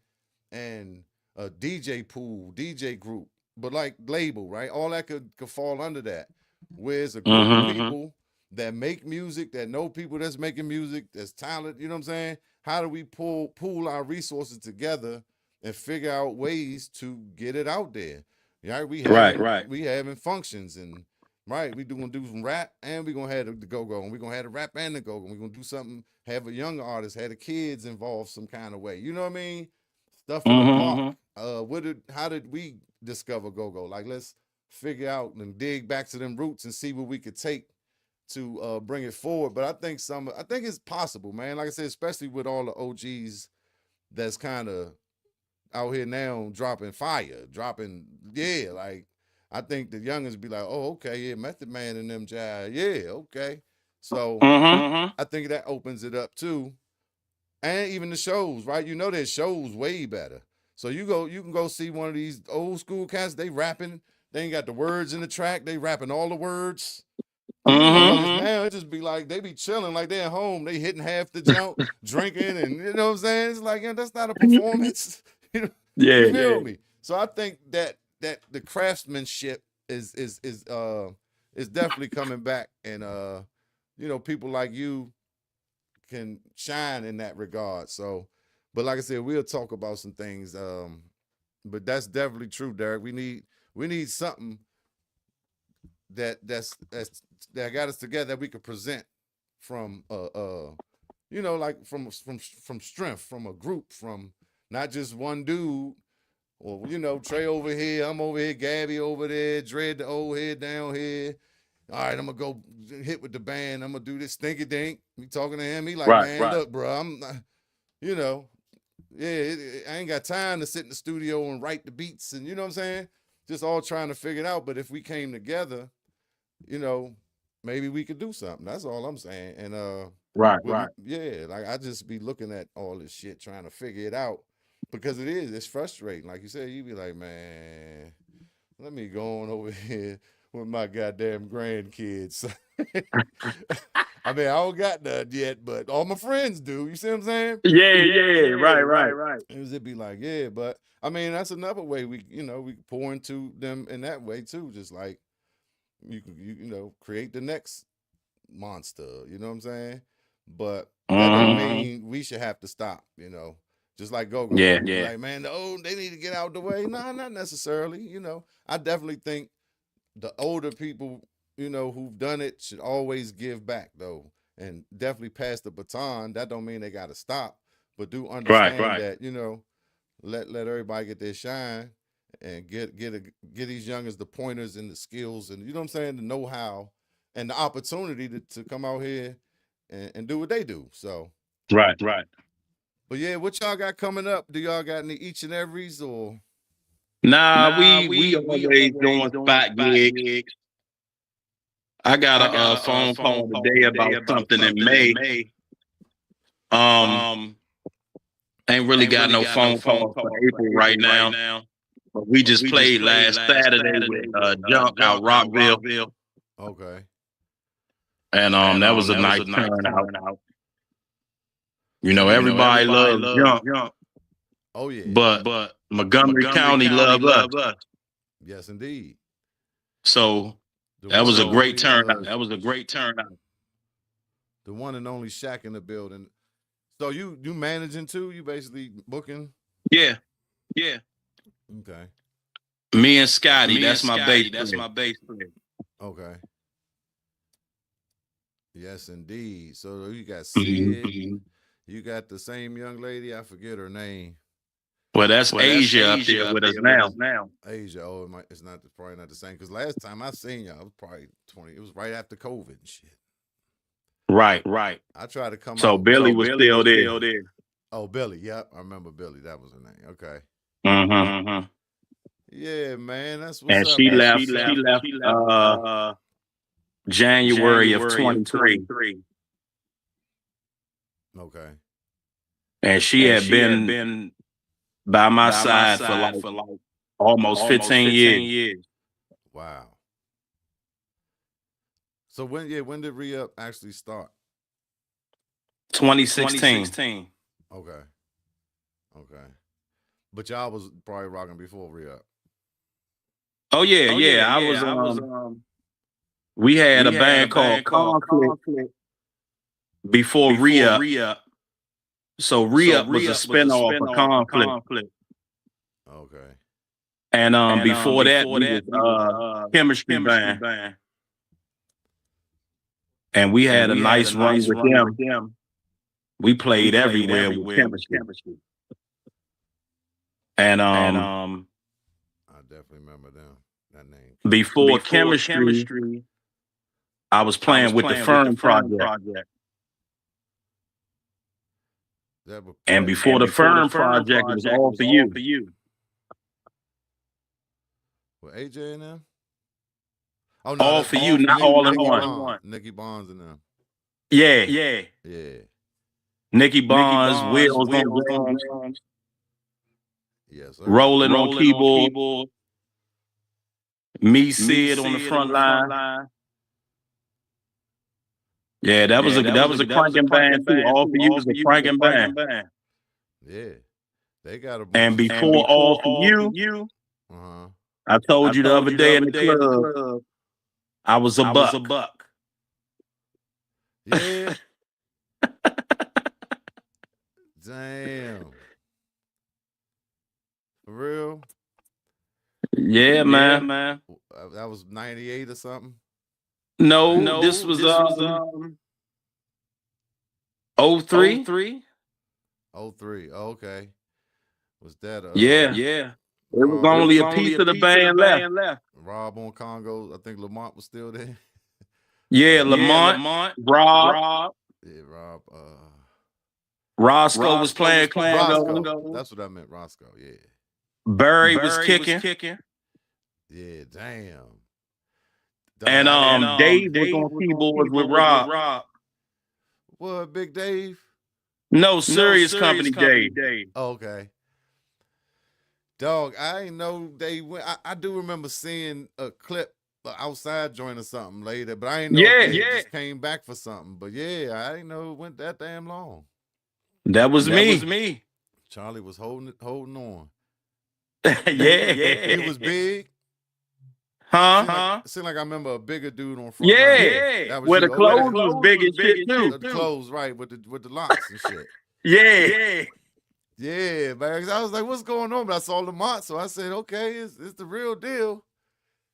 and a DJ pool, DJ group, but like label, right? All that could fall under that. Where's a group of people that make music, that know people that's making music, that's talented, you know what I'm saying? How do we pool our resources together and figure out ways to get it out there? Yeah, we having functions, and right, we gonna do some rap, and we gonna have the go-go, and we gonna have the rap and the go-go. We gonna do something, have a young artist, have the kids involved some kind of way. You know what I mean? Stuff in the park. How did we discover go-go? Like, let's figure out and dig back to them roots and see what we could take to bring it forward. But I think it's possible, man. Like I said, especially with all the OGs that's kind of out here now dropping fire, like, I think the youngins be like, oh, okay, yeah, Method Man and them jive, yeah, okay. So I think that opens it up too. And even the shows, right? You know, their shows way better. So you can go see one of these old school cats, they rapping, they ain't got the words in the track, they rapping all the words. Now it just be like they be chilling like they at home, they hitting half the jump, drinking, and you know what I'm saying? It's like, that's not a performance. You feel me? So I think that the craftsmanship is definitely coming back, and you know, people like you can shine in that regard. So, but like I said, we'll talk about some things. But that's definitely true, Derek. We need something that got us together that we could present from you know, like from strength, from a group, from not just one dude, or, you know, Trae over here, I'm over here, Gabby over there, Dread the old head down here. All right, I'm gonna go hit with the band. I'm gonna do this stinky dink. We talking to him. He like, man, look, bro, I'm, you know, yeah, I ain't got time to sit in the studio and write the beats, and you know what I'm saying? Just all trying to figure it out. But if we came together, you know, maybe we could do something. That's all I'm saying. And yeah, like, I just be looking at all this shit, trying to figure it out, because it's frustrating. Like you said, you be like, man, let me go on over here with my goddamn grandkids. I mean, I don't got none yet, but all my friends do. You see what I'm saying? Yeah. Right. It'd be like, yeah, but I mean, that's another way we pour into them in that way too. Just like you know, create the next monster. You know what I'm saying? But that don't mean we should have to stop. You know, just like go. Yeah. Like, man, they need to get out the way. No, not necessarily. You know, I definitely think the older people, you know, who've done it should always give back, though, and definitely pass the baton. That don't mean they got to stop, but do understand that, you know, let everybody get their shine, and get these youngers the pointers and the skills, and, you know what I'm saying, the know-how and the opportunity to come out here and do what they do. So Right. But yeah, what y'all got coming up? Do y'all got any each and everys, or? Nah, we always doing spot gigs. I got a phone call today about something in May. Ain't really got no phone call for April right now. But we just played last Saturday with Jump out Rockville. Okay. And that was a nice turnout. You know, everybody loves Jump. Oh yeah. But Montgomery County love us. Yes, indeed. So that was a great turnout. The one and only Shack in the building. So you managing too? You basically booking? Yeah. Okay. Me and Scotty, that's my bass player. Okay. Yes, indeed. So you got Sid. You got the same young lady. I forget her name. Well, that's Asia up there with us now. Asia, it's not probably not the same. Because last time I seen y'all, it was probably 20. It was right after COVID and shit. Right. I tried to come out. So Billy was still there. Oh, Billy. Yep, I remember Billy. That was her name. Okay. Mm-hmm. Yeah, man. That's what's And up. she man. left. January of 23. Okay. And she had been by my side for like almost 15 years. Wow. So when did ReUp actually start? 2016. Okay. But y'all was probably rocking before ReUp. Oh yeah. I was we had a band called Conflict before ReUp. So ReUp was a spinoff of Conflict. Okay. And before that we was Chemistry Band. And we had a nice run with them. We played everywhere with Chemistry. And I definitely remember that name. Before Chemistry, I was playing with the Fern Project. And before the Fern Project, it was All For You. With AJ and them? Oh, no, All For You, not All in One. Nikki Bonds and them. Yeah. Nikki Bonds, Wheels on Drums. Yes, sir. Rolling on keyboard. Me, Sid on the front line. Yeah, that was a cranking band too. All For You was a cranking band. Yeah, they got a. And before All For You, I told you the other day in the club, I was a buck. Yeah. Damn. For real? Yeah, man. That was 98 or something? No, this was 03. 03. Oh, okay. Was that Yeah. It was only a piece of the band left. Rob on Congo. I think Lamont was still there. Yeah, Lamont, Rob. Yeah, Rob. Roscoe was playing Congo. That's what I meant, Roscoe. Yeah. Barry was kicking. Yeah, damn. And Dave was on keyboards with Rob. What, Big Dave? No, Serious Company Dave. Oh, okay. Dog, I ain't know they went. I do remember seeing a clip outside joint or something later, but I ain't know if they just came back for something. But yeah, I didn't know it went that damn long. That was me. Charlie was holding on. Yeah. He was big. Huh? Seemed like I remember a bigger dude on front. Yeah. Where the clothes was big as shit too. The clothes, right, with the locks and shit. Yeah. Yeah, man. I was like, what's going on? But I saw Lamont, so I said, okay, it's the real deal.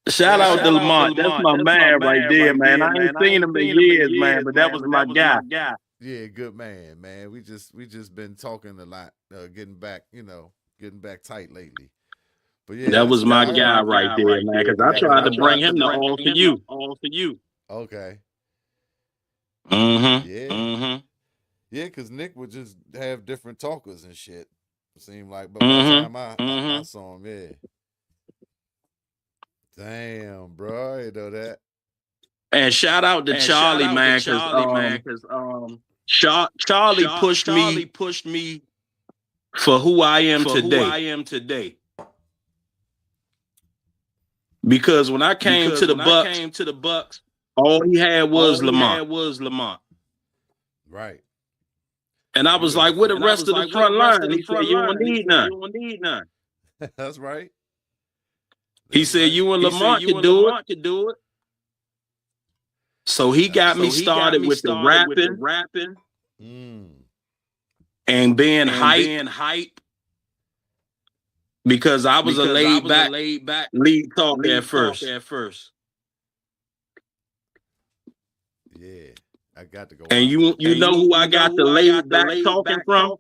Shout out to Lamont. That's my man right there, man. I ain't seen him in years, man, but that was my guy. Yeah, good man. We just been talking a lot, getting back tight lately. But yeah, that was my guy right there, man. Because I tried to bring him to All For You. Okay. Mm-hmm. Yeah. Mm-hmm. Yeah, because Nick would just have different talkers and shit. It seemed like, but by the time I saw him, yeah. Damn, bro, I know that. And shout out to Charlie, man, because Charlie pushed me for who I am today. Because when I came to the Bucks, all he had was Lamont. Right. And I was like, where the rest of the front line? He said, you don't need none. That's right. He said, you and Lamont could do it. So he got me started with the rapping and being hype. Because I was a laid back lead talk at first. Yeah, I got to go. And you know who I got the laid back talking from?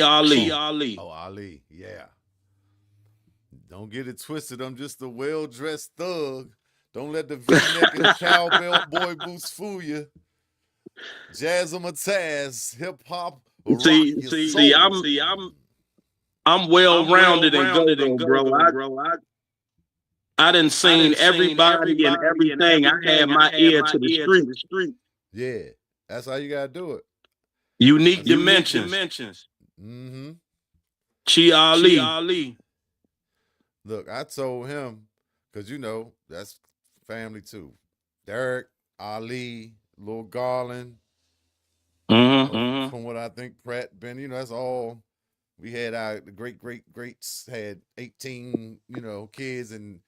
Ali. Oh, Ali, yeah. Don't get it twisted. I'm just a well-dressed thug. Don't let the V-neck and cowbell boy boots fool you. Jazz on my Taz, hip hop, rock your soul. I'm well-rounded and go-go, bro. I done seen everybody and everything. I had my ear to the street. Yeah, that's how you gotta do it. Unique dimensions. Mm-hmm. Ali. Look, I told him, because you know, that's family too. Derek, Ali, Lil Garland, from what I think, Pratt, Ben, you know, that's all. We had the greats had 18, you know, kids, and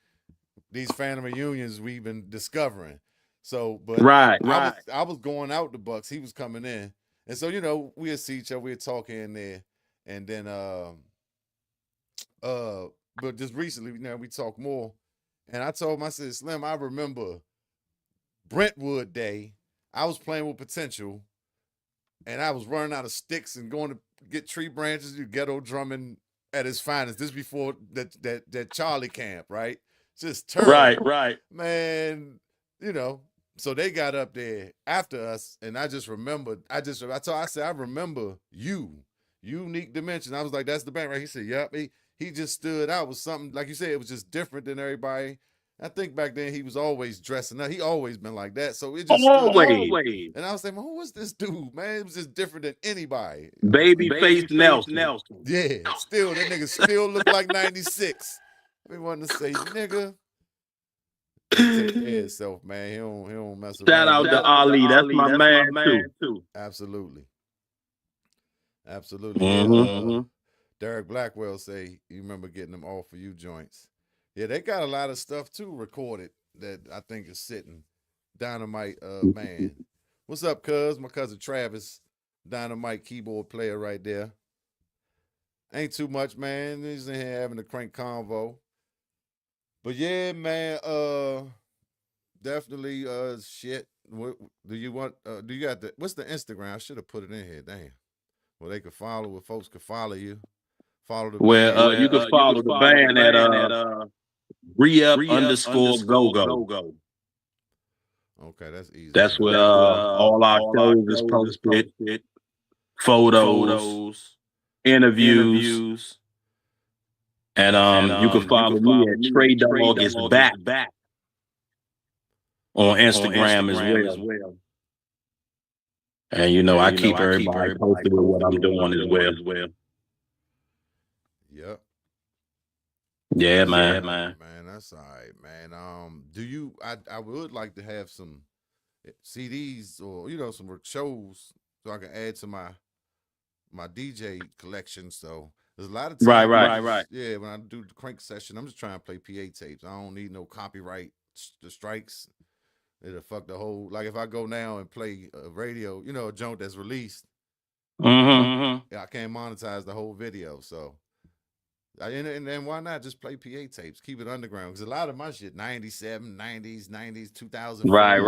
these family reunions we've been discovering. So, but Right. I was going out the Bucks, he was coming in. And so, you know, we'd see each other, we'd talk in there. And then but just recently, now we talk more. And I told him, I said, Slim, I remember Brentwood Day. I was playing with Potential, and I was running out of sticks and going to get tree branches, do ghetto drumming at his finest. This before that Charlie camp, right? Just terrible. Right. Man, you know. So they got up there after us, and I just remembered. I said, I remember you, Unique Dimension. I was like, that's the band, right? He said, yep. He just stood out with something, like you said, it was just different than everybody. I think back then he was always dressing up. He always been like that. So it just always. And I was like, who was this dude, man? It was just different than anybody. Babyface Nelson. Yeah, still, that nigga still look like 96. We wanted to say, nigga. Take care of himself, man. He don't mess around. Shout out to Ali. That's my man too. Absolutely. Derek Blackwell say, you remember getting them all for you joints. Yeah, they got a lot of stuff too recorded that I think is sitting. Dynamite, man. What's up, cuz? My cousin Travis, Dynamite keyboard player right there. Ain't too much, man. He's in here having a crank convo. But yeah, man, definitely, shit. What, do you got what's the Instagram? I should have put it in here. Damn. Well, they could follow, where folks could follow you. Follow the band. You can follow the band at ReUp_GoGo. Okay, that's easy. That's where all our shows is posted. Photos, interviews. And you can follow me at Trae Dog is back on Instagram as well. And you know, I keep everybody posted with what I'm doing as well. Yep. Yeah, man. Man, that's all right, man. I would like to have some CDs or, you know, some shows so I can add to my DJ collection. So there's a lot of times. Right. Yeah, when I do the crank session, I'm just trying to play PA tapes. I don't need no copyright the strikes. It'll fuck the whole, like if I go now and play a radio, you know, a joint that's released, I can't monetize the whole video. So, and then why not just play PA tapes? Keep it underground. Because a lot of my shit, 97, 90s, 2000. Right.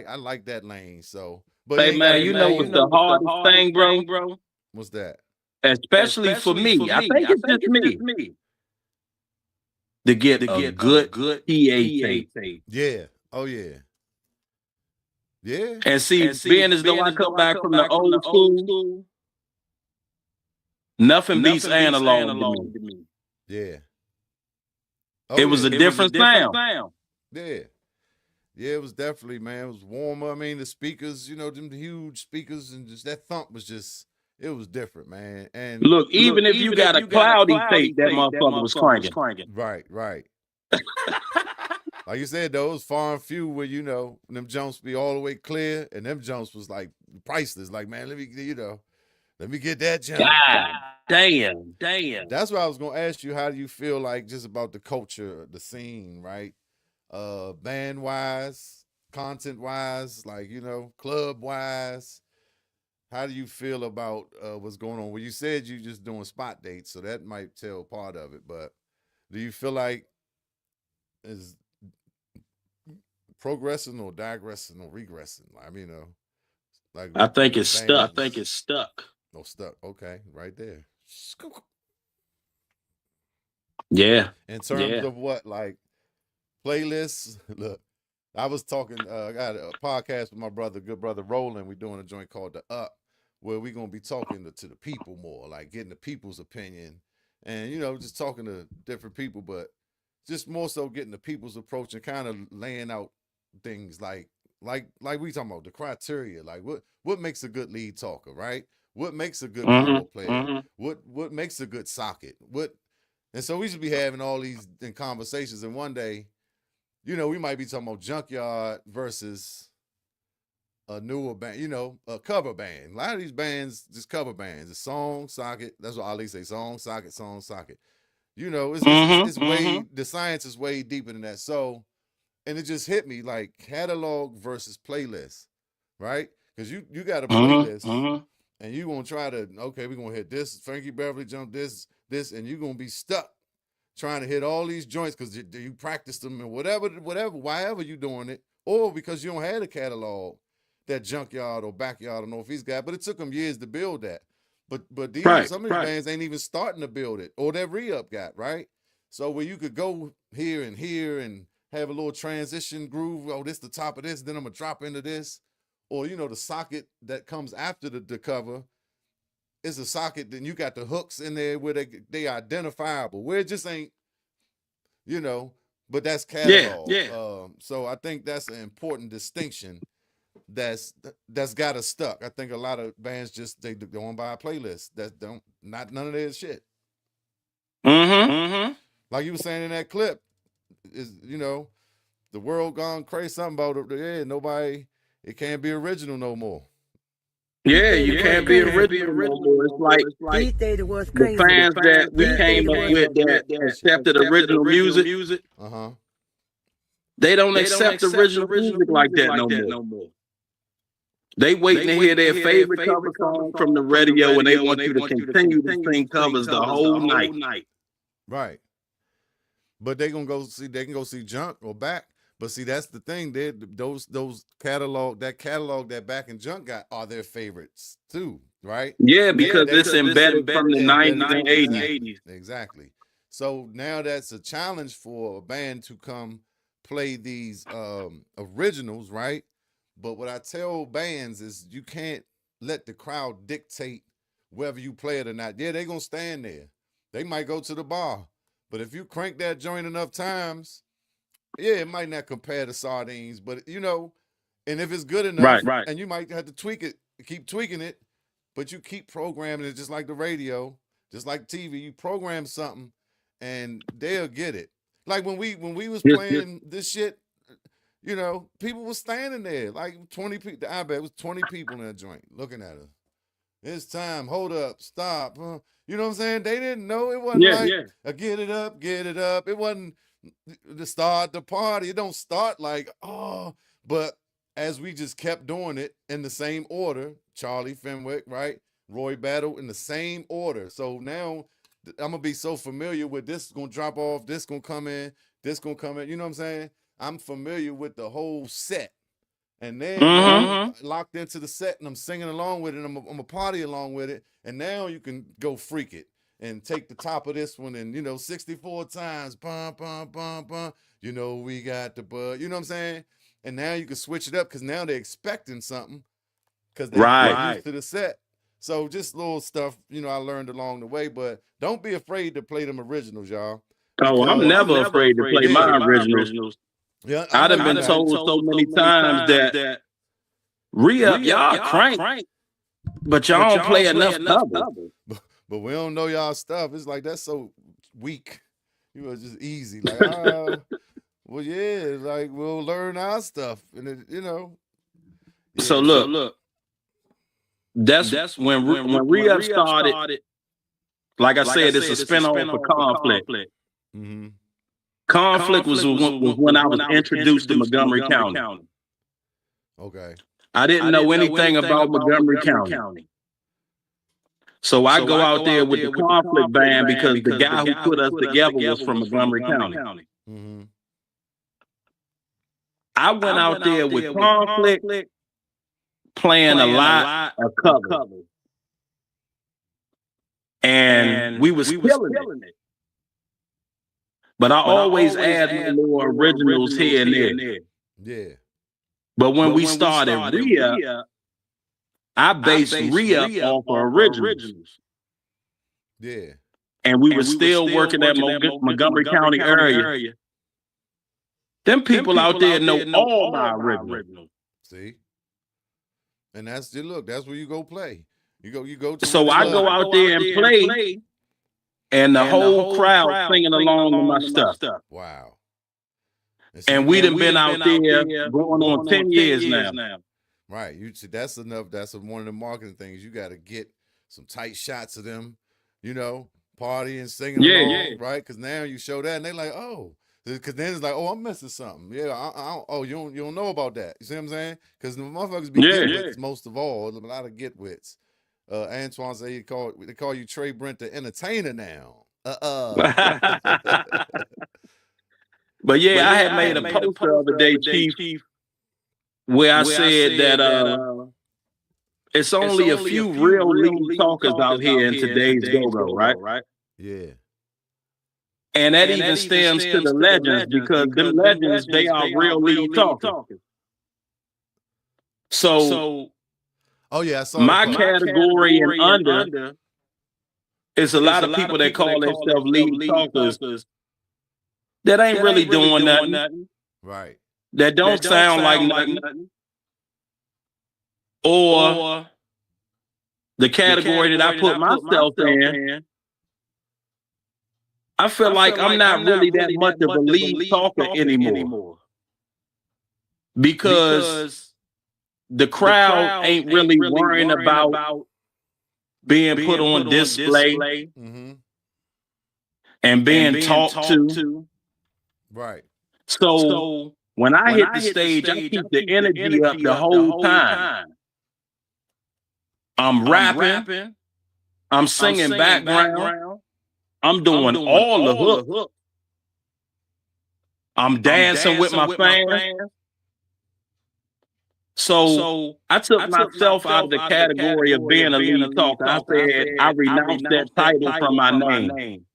I like that lane. So, but hey, man, you know what's the hardest thing, bro? What's that? Especially for me. I think it's just me. To get a good PA tape. Yeah. Oh, yeah. Yeah. And see, being as though I come back from the old school, nothing beats analog to me. Yeah. Oh, it was a different sound. Yeah. Yeah, it was definitely, man. It was warmer. I mean, the speakers, you know, them huge speakers, and just that thump was just, it was different, man. And look, even if you got a cloudy tape, that motherfucker was cranking. Right. Like you said, though, it was far and few where, you know, them jumps be all the way clear, and them jumps was like priceless. Like, man, let me get that jump. God damn. That's what I was gonna ask you. How do you feel like just about the culture, the scene, right? Band wise, content wise, like, you know, club wise. How do you feel about what's going on? Well, you said you just doing spot dates, so that might tell part of it. But do you feel like is progressing or digressing or regressing? I mean, like I think it's stuck. Oh, stuck. Okay, right there. Yeah. In terms of what, like playlists? Look, I was talking. I got a podcast with my brother, good brother Roland. We're doing a joint called the Up, where we're gonna be talking to the people more, like getting the people's opinion, and just talking to different people, but just more so getting the people's approach and kind of laying out things like we talking about the criteria, like what makes a good lead talker, right? What makes a good combo player? What makes a good socket? And so we should be having all these conversations, and one day, we might be talking about Junkyard versus a newer band, a cover band. A lot of these bands just cover bands. A song, socket. That's what Ali say. Song, socket, song, socket. It's way, the science is way deeper than that. So, and it just hit me like catalog versus playlist, right? Because you got a playlist and you gonna try to, okay, we're gonna hit this, Frankie Beverly jump this, and you're gonna be stuck trying to hit all these joints because you practiced them and wherever you doing it, or because you don't have a catalog that Junkyard or Backyard, I don't know if he's got, but it took him years to build that. But some of these bands ain't even starting to build it, or that ReUp got, right? So where you could go here and have a little transition groove, oh, this the top of this, then I'm gonna drop into this, or the socket that comes after the cover is a socket, then you got the hooks in there where they identifiable, where it just ain't, but that's catalog. So I think that's an important distinction that's got us stuck. I think a lot of bands just they don't buy a playlist. That don't not none of their shit. Like you were saying in that clip, is the world gone crazy, something about it. Yeah, nobody, it can't be original no more. Yeah, you can't be original no more. It's like These days was the crazy. fans that we came up with that accepted original music. They don't accept original music like that no more. They waiting to hear their favorite cover song from the radio, and they want you to continue to sing covers the whole night. Right. But they can go see Junk or Back. But see, that's the thing. Those catalog that Back and Junk got are their favorites too, right? Yeah, because it's embedded from the 90s and 80s. Exactly. So now that's a challenge for a band to come play these originals, right? But what I tell bands is you can't let the crowd dictate whether you play it or not. Yeah, they're going to stand there. They might go to the bar. But if you crank that joint enough times, yeah, it might not compare to Sardines, but and if it's good enough, right. And you might have to tweak it, keep tweaking it, but you keep programming it just like the radio, just like TV. You program something and they'll get it. Like when we was playing this shit, people were standing there, like 20 people. I bet it was 20 people in that joint looking at us. It's time. Hold up. Stop. You know what I'm saying? They didn't know. It wasn't get it up, get it up. It wasn't to start the party. It don't start like, but as we just kept doing it in the same order, Charlie Fenwick, right? Roy Battle in the same order. So now I'm gonna be so familiar with this gonna drop off, this gonna come in, this gonna come in. You know what I'm saying? I'm familiar with the whole set. And then now locked into the set and I'm singing along with it. I'm a party along with it. And now you can go freak it and take the top of this one and, 64 times, bum, bum, bum, bum. We got the bud. You know what I'm saying? And now you can switch it up because now they're expecting something because they're used to the set. So just little stuff, I learned along the way. But don't be afraid to play them originals, y'all. Oh, I'm never afraid to play my originals. Yeah, I've been told so many times that ReUp, y'all crank, but y'all don't play enough covers. But we don't know y'all stuff. It's like that's so weak. Just easy. Like, well, yeah, like we'll learn our stuff, and it, Yeah. So look, that's when ReUp started. Like I said, it's a spinoff for Conflict. Mm-hmm. Conflict was when I was introduced to Montgomery County. Okay. I didn't know anything about Montgomery County. So I go out there with the Conflict band because the guy who put us together was from Montgomery County. Mm-hmm. I went out there with Conflict playing a lot of covers. and we was killing it. But I always add my little originals here and there. Yeah. But when we started ReUp, I based ReUp off of originals. Yeah. And we were still working at Montgomery County area. Them people out there know all my originals. See? And that's look, that's where you go play. You go to So I go out there and play, and the whole crowd singing along with my stuff. Wow. And we done been out there going on 10 years now. Right. You see, that's enough. That's one of the marketing things. You got to get some tight shots of them, partying, singing along, right? Because now you show that, and they like, oh, because then it's like, oh, I'm missing something. Yeah, you don't know about that. You see what I'm saying? Because the motherfuckers be get-wits most of all. A lot of get-wits. Antoine said they call you Trae Brent the entertainer now. But I had made a post the other day, Chief, where I said that it's only a few real lead talkers out here in today's go-go, right? Yeah. And that even stems to the legends, because them legends, they are real lead talkers. So oh yeah, I saw my category and under is a lot of people that call themselves lead talkers that ain't really doing nothing. Right. That don't sound like nothing. Or the category that I put myself in, I feel like I'm not really that much of a lead talker anymore. Because the crowd ain't really worrying about being put on display and being talked to. Right. So when I hit the stage, I keep the energy up the whole time. I'm rapping. I'm singing background. I'm doing all the hook. I'm dancing with my fans. So I took myself out of the category of being a lead talker. I said I renounced that title from my name.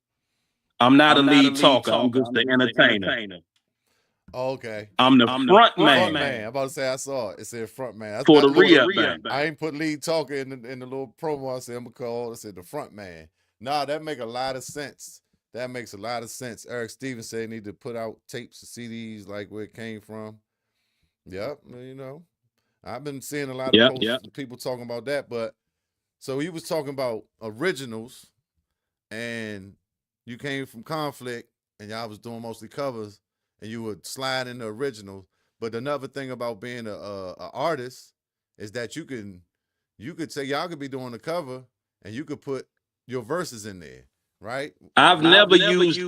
I'm not a lead talker. I'm just the entertainer. Okay. I'm the front man. I'm about to say I saw it. It said front man. For the ReUp band. I ain't put lead talker in the little promo. I said I'm gonna call. I said the front man. Nah, that make a lot of sense. That makes a lot of sense. Eric Stevens said he need to put out tapes or CDs like where it came from. Yep, I've been seeing a lot of posts, people talking about that. But so he was talking about originals, and you came from Conflict, and y'all was doing mostly covers, and you would slide into originals. But another thing about being a artist is that you could say y'all could be doing a cover, and you could put your verses in there, right? I've never used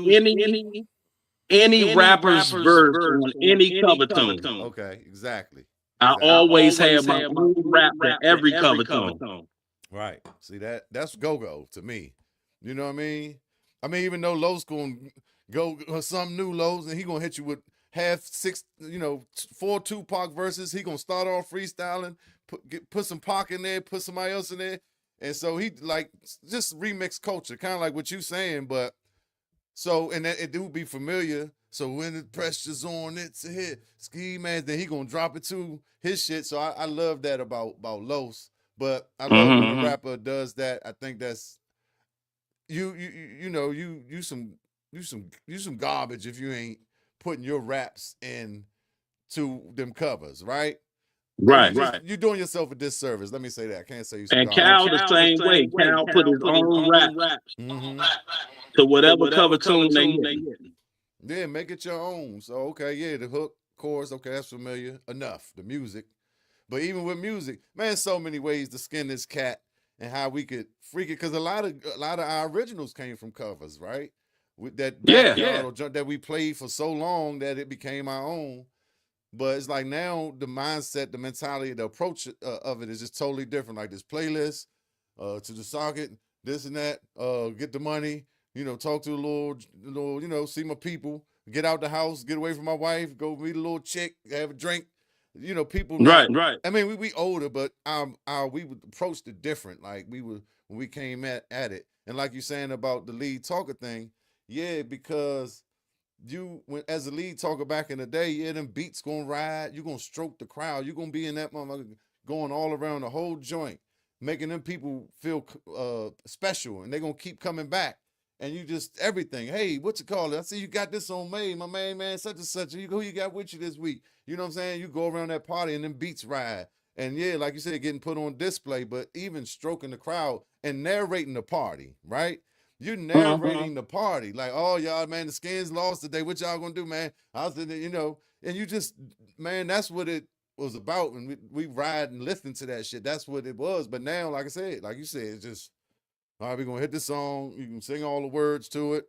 any rapper's verse on any cover tune. Okay, exactly. I always have my own rap to every cover tune. Right. See, that's go-go to me. You know what I mean? I mean, even though Lowe's gonna go some new Lowe's, and he gonna hit you with half 6, 4 Tupac verses. He gonna start off freestyling, put some Pac in there, put somebody else in there. And so he like just remix culture, kind of like what you saying, but so, and it do be familiar. So when the pressure's on, it's a hit. Ski Man, then he gonna drop it to his shit. So I love that about Los. But I love when a rapper does that. I think that's you some garbage if you ain't putting your raps in to them covers, right? Right. You're doing yourself a disservice. Let me say that. I can't say you. And Cal the same way. Cal put his own raps to whatever cover tune they get. Yeah, make it your own. So okay, yeah, the hook, chorus, okay, that's familiar enough. The music, but even with music, man, so many ways to skin this cat and how we could freak it, because a lot of our originals came from covers, right? With that that we played for so long that it became our own. But it's like now the mindset, the mentality, the approach of it is just totally different. Like this playlist, to the socket, this and that, get the money, talk to the Lord, see my people, get out the house, get away from my wife, go meet a little chick, have a drink. People. Right. I mean, we older, but we approached it different. Like when we came at it. And like you're saying about the lead talker thing, yeah, because as a lead talker back in the day, yeah, them beats gonna ride, you're gonna stroke the crowd, you're gonna be in that motherfucker going all around the whole joint, making them people feel special, and they're gonna keep coming back. And you just everything. Hey, what's it called? I see you got this on me, my man, such and such. Who you got with you this week? You know what I'm saying? You go around that party and then beats ride. And yeah, like you said, getting put on display, but even stroking the crowd and narrating the party, right? You're narrating the party. Like, oh, y'all, man, the Skins lost today. What y'all gonna do, man? I was in there, you know, and you just, man, that's what it was about. And we ride and listen to that shit. That's what it was. But now, like I said, like you said, it's just, all right, we're gonna hit the song. You can sing all the words to it.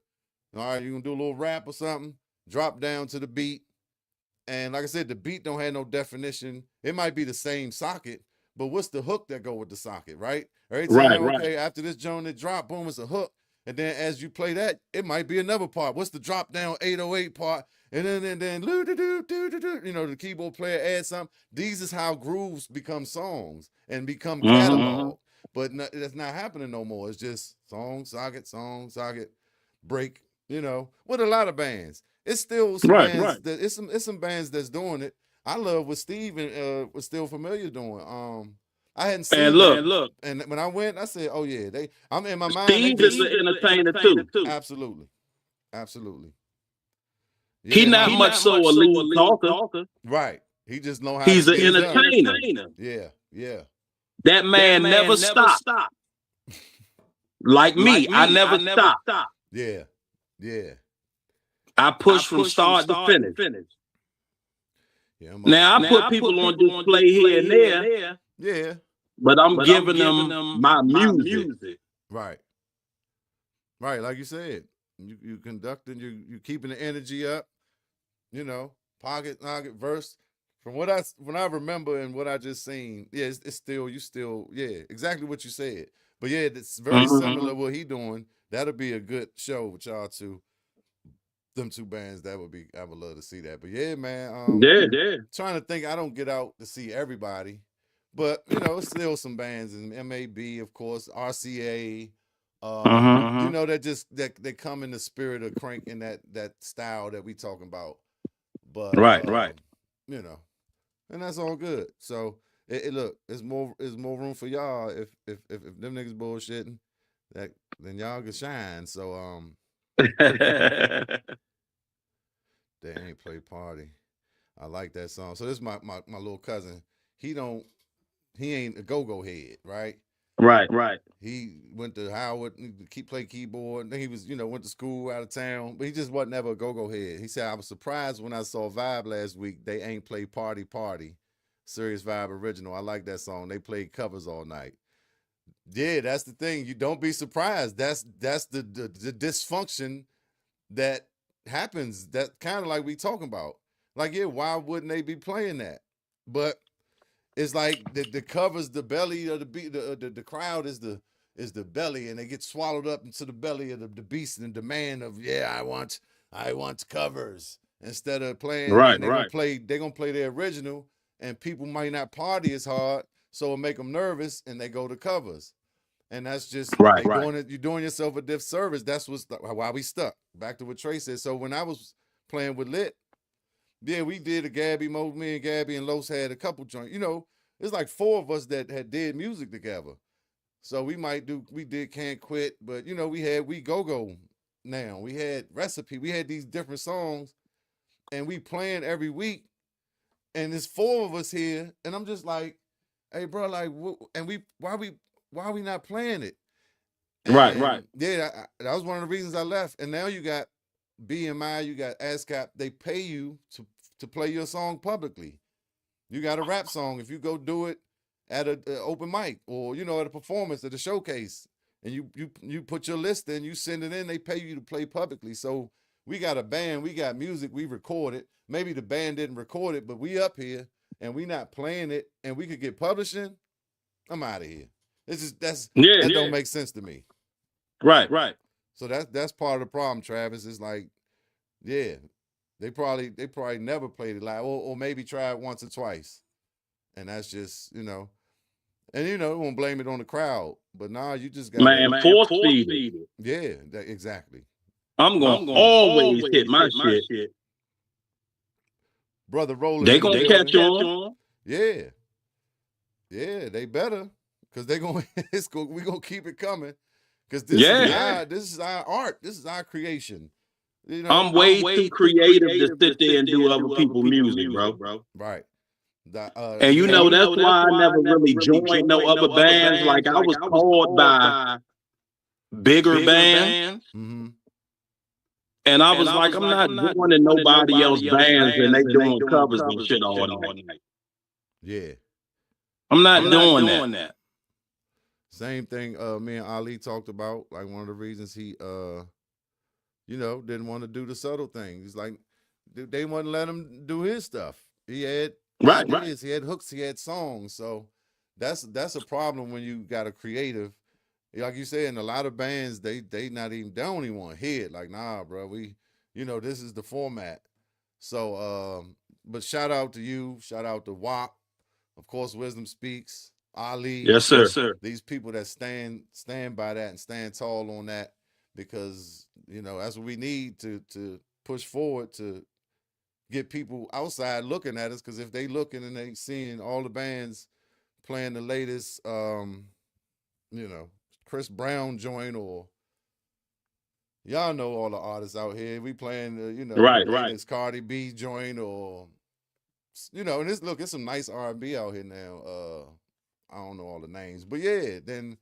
All right, you can do a little rap or something, drop down to the beat. And like I said, the beat don't have no definition. It might be the same socket, but what's the hook that go with the socket, right? Every time, okay, after this joint that drop, boom, it's a hook. And then as you play that, it might be another part. What's the drop down 808 part? And then you know, the keyboard player adds something. These is how grooves become songs and become catalog. But that's not happening no more. It's just song, socket, break, you know, with a lot of bands. It's still some bands that it's some bands that's doing it. I love what Steve was Still Familiar doing. I hadn't seen And look. And when I went, I said, oh yeah, I'm in my mind. Steve is an entertainer too. Absolutely. Yeah, He not much so a lead talker. Right. He just know how He's to an entertainer. Yeah. That man never stopped. Like me, I never stopped. Yeah. I push from start to finish. Yeah, now I put people on display here and there. Yeah. But I'm giving them my music. Right. Like you said, you conducting, you keeping the energy up. You know, pocket, verse. From what I remember and what I just seen, yeah, it's still exactly what you said. But yeah, it's very similar what he doing. That'll be a good show with y'all two. Them two bands, I would love to see that. But yeah, man. Trying to think, I don't get out to see everybody, but you know, it's still some bands and MAB, of course, RCA. You know, that they come in the spirit of crank in that style that we talking about. But right. You know, and that's all good. So look, there's more room for y'all if them niggas bullshitting, then y'all can shine. So they ain't play party. I like that song. So this is my little cousin. He ain't a go-go head, right? Right. He went to Howard, play keyboard, and then he was, went to school out of town, but he just wasn't ever a go-go head. He said, I was surprised when I saw Vibe last week, they ain't play Party. Serious Vibe original. I like that song. They played covers all night. Yeah, that's the thing. You don't be surprised. That's the dysfunction that happens. That kind of like we talking about. Like, yeah, why wouldn't they be playing that? But it's like the covers, the belly of the beat, the crowd is the belly, and they get swallowed up into the belly of the beast and demand of, yeah, I want covers instead of playing. Right. They're gonna play their original, and people might not party as hard, so it'll make them nervous, and they go to covers. And that's just right. You're doing yourself a disservice. That's why we stuck. Back to what Trae said. So when I was playing with Lit, yeah, we did a Gabby mode. Me and Gabby and Los had a couple joints. It's like 4 of us that did music together. So we did Can't Quit, but we go now. We had Recipe. We had these different songs, and we playing every week. And there's 4 of us here, and I'm just like, hey, bro, like, why are we not playing it? And right. Yeah, that was one of the reasons I left. And now you got BMI, you got ASCAP. They pay you to play your song publicly. You got a rap song. If you go do it at an open mic or, at a performance, at a showcase, and you put your list in, you send it in, they pay you to play publicly. So we got a band, we got music, we record it. Maybe the band didn't record it, but we up here and we not playing it, and we could get publishing. I'm out of here. That don't make sense to me. Right. So that's part of the problem, Travis. It's like, yeah, they probably never played it live, or maybe tried once or twice, and that's just And they won't blame it on the crowd. But nah, you just got Man, force feed it. Yeah, exactly. I'm gonna always hit my shit. Brother Rolling. They gonna catch on. Yeah. Yeah, they better. Because we gonna keep it coming. Because this is our art. This is our creation. I'm way too creative to sit there and do other people's music, bro. Right. And that's why I never really joined no other bands. Like I was called by bigger bands. Mm-hmm. And I was like, I'm not joining nobody else's bands and they doing covers and shit all night. Yeah. I'm not doing that. Same thing me and Ali talked about. Like one of the reasons he didn't want to do the subtle thing. He's like, they wouldn't let him do his stuff. He had ideas, he had hooks, he had songs. So that's a problem when you got a creative. Like you said, in a lot of bands, they don't even want to hear it. Like, nah, bro, this is the format. So but shout out to you, shout out to WAP, of course, Wisdom Speaks, Ali. Yes, sir. These people that stand by that and stand tall on that, because that's what we need to push forward to get people outside looking at us. Because if they looking and they seeing all the bands playing the latest Chris Brown joint, or y'all know all the artists out here, we playing the latest Cardi B joint, or and it's some nice R&B out here now. I don't know all the names, but yeah, then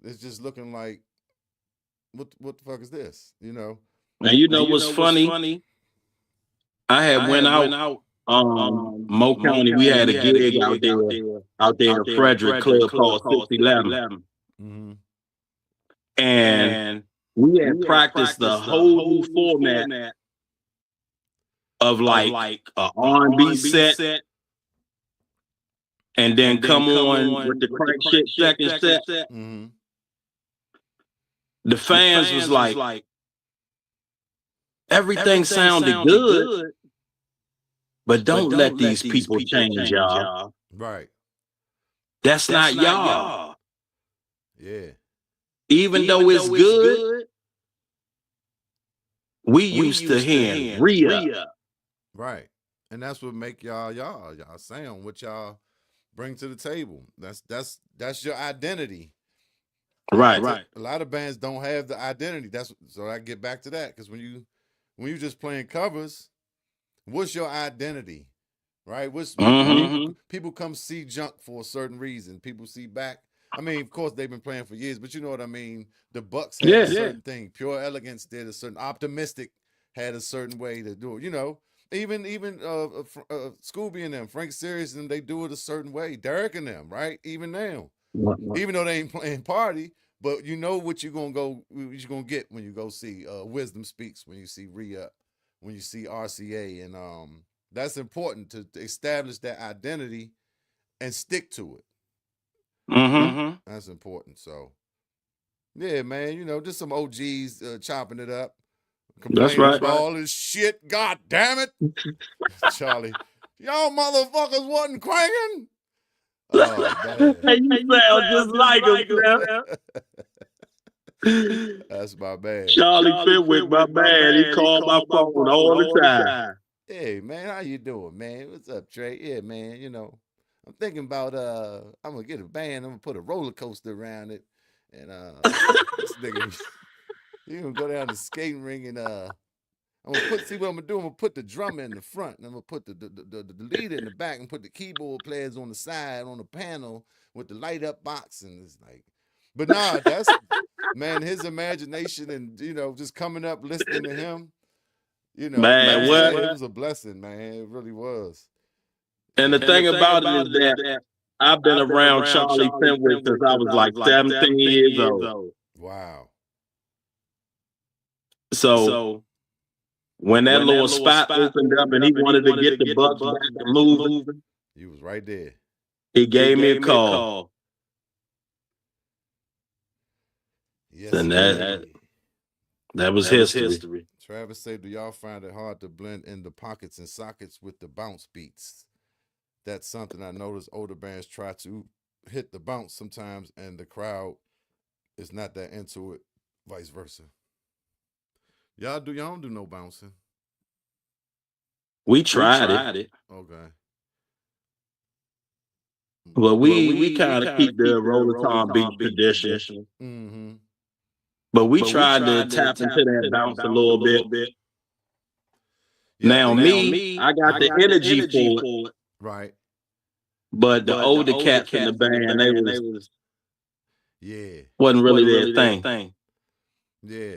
it's just looking like, what the fuck is this? And what's funny? I had went out Mo County. We had a gig out there in Frederick, club called 611. Mm-hmm. And we had practiced the whole new format of like a R&B set, and then come on with the crank shit second set. Mm-hmm. The fans was like, everything sounded good, but don't let these people change y'all. Right. That's not y'all. Yeah. Even though it's good, we used to hear ReUp. Right. And that's what make y'all sound, what y'all bring to the table. That's your identity. Right. A lot of bands don't have the identity. So I get back to that, because when you just playing covers, what's your identity? Right? People come see Junk for a certain reason. People see Back. I mean, of course, they've been playing for years, but you know what I mean? The Bucks had a certain thing. Pure Elegance did a certain. Optimistic had a certain way to do it. Even Scooby and them, Frank Sirius and them, they do it a certain way. Derek and them, right? Even now. Even though they ain't playing party, but you know what you're gonna get when you go see Wisdom Speaks, when you see ReUp, when you see RCA, and that's important to establish that identity and stick to it. Mm-hmm. That's important. So yeah, man, just some OGs chopping it up. That's right. All this shit, god damn it. Charlie, y'all motherfuckers wasn't cranking. Oh, man. You sound just like him, man. That's my man. Charlie Fitwick, my man. He called my phone all the time. Hey, man, how you doing, man? What's up, Trae? Yeah, man, I'm thinking about I'm gonna get a band. I'm gonna put a roller coaster around it, and this nigga, you gonna go down the skating ring, and I'm gonna see what I'm gonna do. I'm gonna put the drummer in the front, and I'm gonna put the leader in the back, and put the keyboard players on the side on the panel with the light up box, and it's like, but nah, that's man, his imagination, and just coming up listening to him, man, what? It was a blessing, man. It really was. And the thing about it is that I've been around Charlie Fitwick since I was like 17 years old. Wow. So when that little spot opened up and he wanted to get the Bucks back to moving, he was right there. He gave me a call. Yes, and that was history. Travis said, do y'all find it hard to blend in the pockets and sockets with the bounce beats? That's something I noticed older bands try to hit the bounce sometimes, and the crowd is not that into it, vice versa. Y'all don't do no bouncing. We tried it. Okay. Well, we kind of keep the Rollaton Beach tradition. Mm-hmm. But we tried to tap into that bounce a little bit. Yeah, Now, me, I got the energy for it. Right. But the older cats in the band, they was wasn't really their thing. Yeah.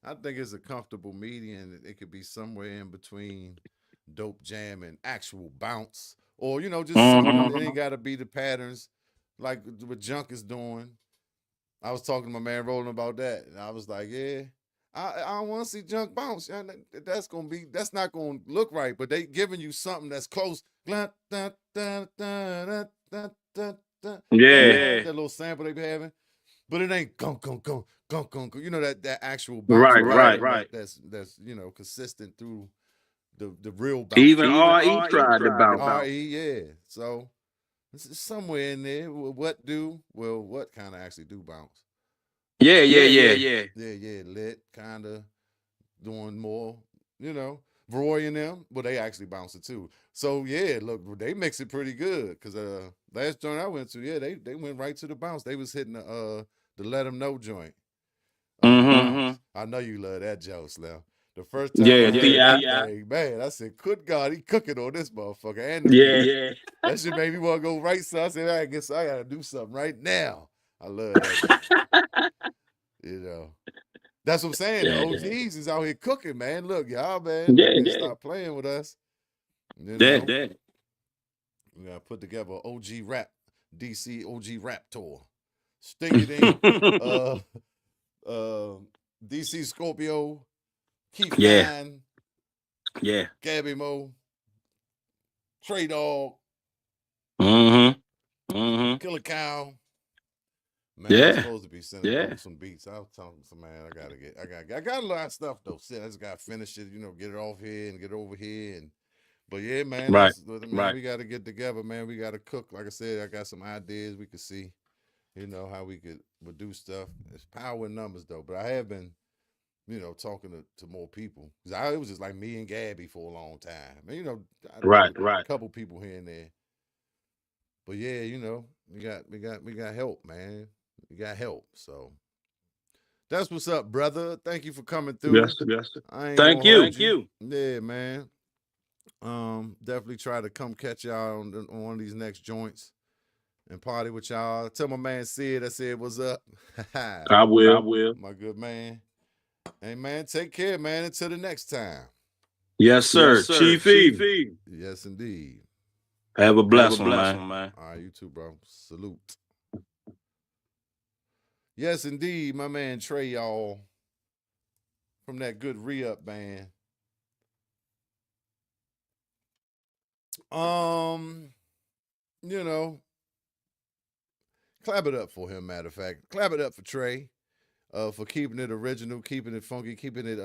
I think it's a comfortable median. It could be somewhere in between dope jam and actual bounce. Or, just something. It ain't got to be the patterns like what Junk is doing. I was talking to my man Roland about that. And I was like, yeah, I don't want to see Junk bounce. That's not going to look right. But they giving you something that's close. Yeah. That little sample they be having. But it ain't gunk. That actual bounce. Right. That's consistent through the real bounce. Even RE tried to bounce. RE, yeah. So it's somewhere in there. What kind of actually do bounce? Yeah. Yeah, lit, kind of doing more, Roy and them, well, they actually bounce it too. So yeah, look, they mix it pretty good. Cause last joint I went to, yeah, they went right to the bounce. They was hitting the Let 'Em Know joint. I know you love that joke, Slim. The first time I heard that thing, man, I said, good God, he cooking on this motherfucker. And that shit made me want to go right. So I said, I guess I gotta do something right now. I love that. That's what I'm saying. The OGs is out here cooking, man. Look, y'all, man, stop playing with us. We gotta put together an OG rap, DC OG rap tour. Stick it in. DC Scorpio, Keith Nine, Gabby Mo, Trae Dog, Killer Cow. Man, I'm supposed to be sending some beats. I was telling some man, I got a lot of stuff though. I just gotta finish it, get it off here and get it over here. But yeah, man, we gotta get together, man. We gotta cook. Like I said, I got some ideas we could see, how we could do stuff. It's power in numbers though. But I have been, talking to more people. It was just like me and Gabby for a long time. And, a couple people here and there. But yeah, we got help, man. We got help. So that's what's up, brother. Thank you for coming through. Yes. Thank you. Yeah, man. Definitely try to come catch y'all on one of these next joints and party with y'all. Tell my man Sid I said what's up. I will. My good man. Hey man, take care, man. Until the next time. Yes, sir. Cheef. Yes, indeed. Have a blessed one, man. All right, you too, bro. Salute. Yes, indeed, my man Trae, y'all, from that good ReUp band. Clap it up for him, matter of fact. Clap it up for Trae, for keeping it original, keeping it funky, keeping it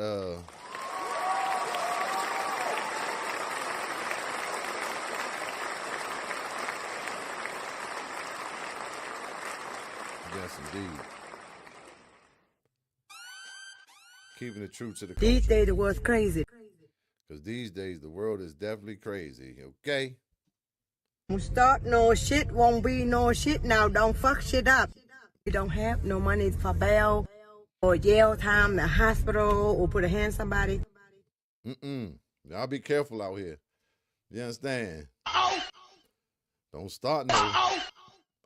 yes, indeed. Keeping it true to the culture. These days the world's crazy. Because these days the world is definitely crazy, okay? Won't start no shit, won't be no shit now. Don't fuck shit up. You don't have no money for bail or jail time in the hospital or put a hand on somebody. Y'all be careful out here. You understand? Don't start no.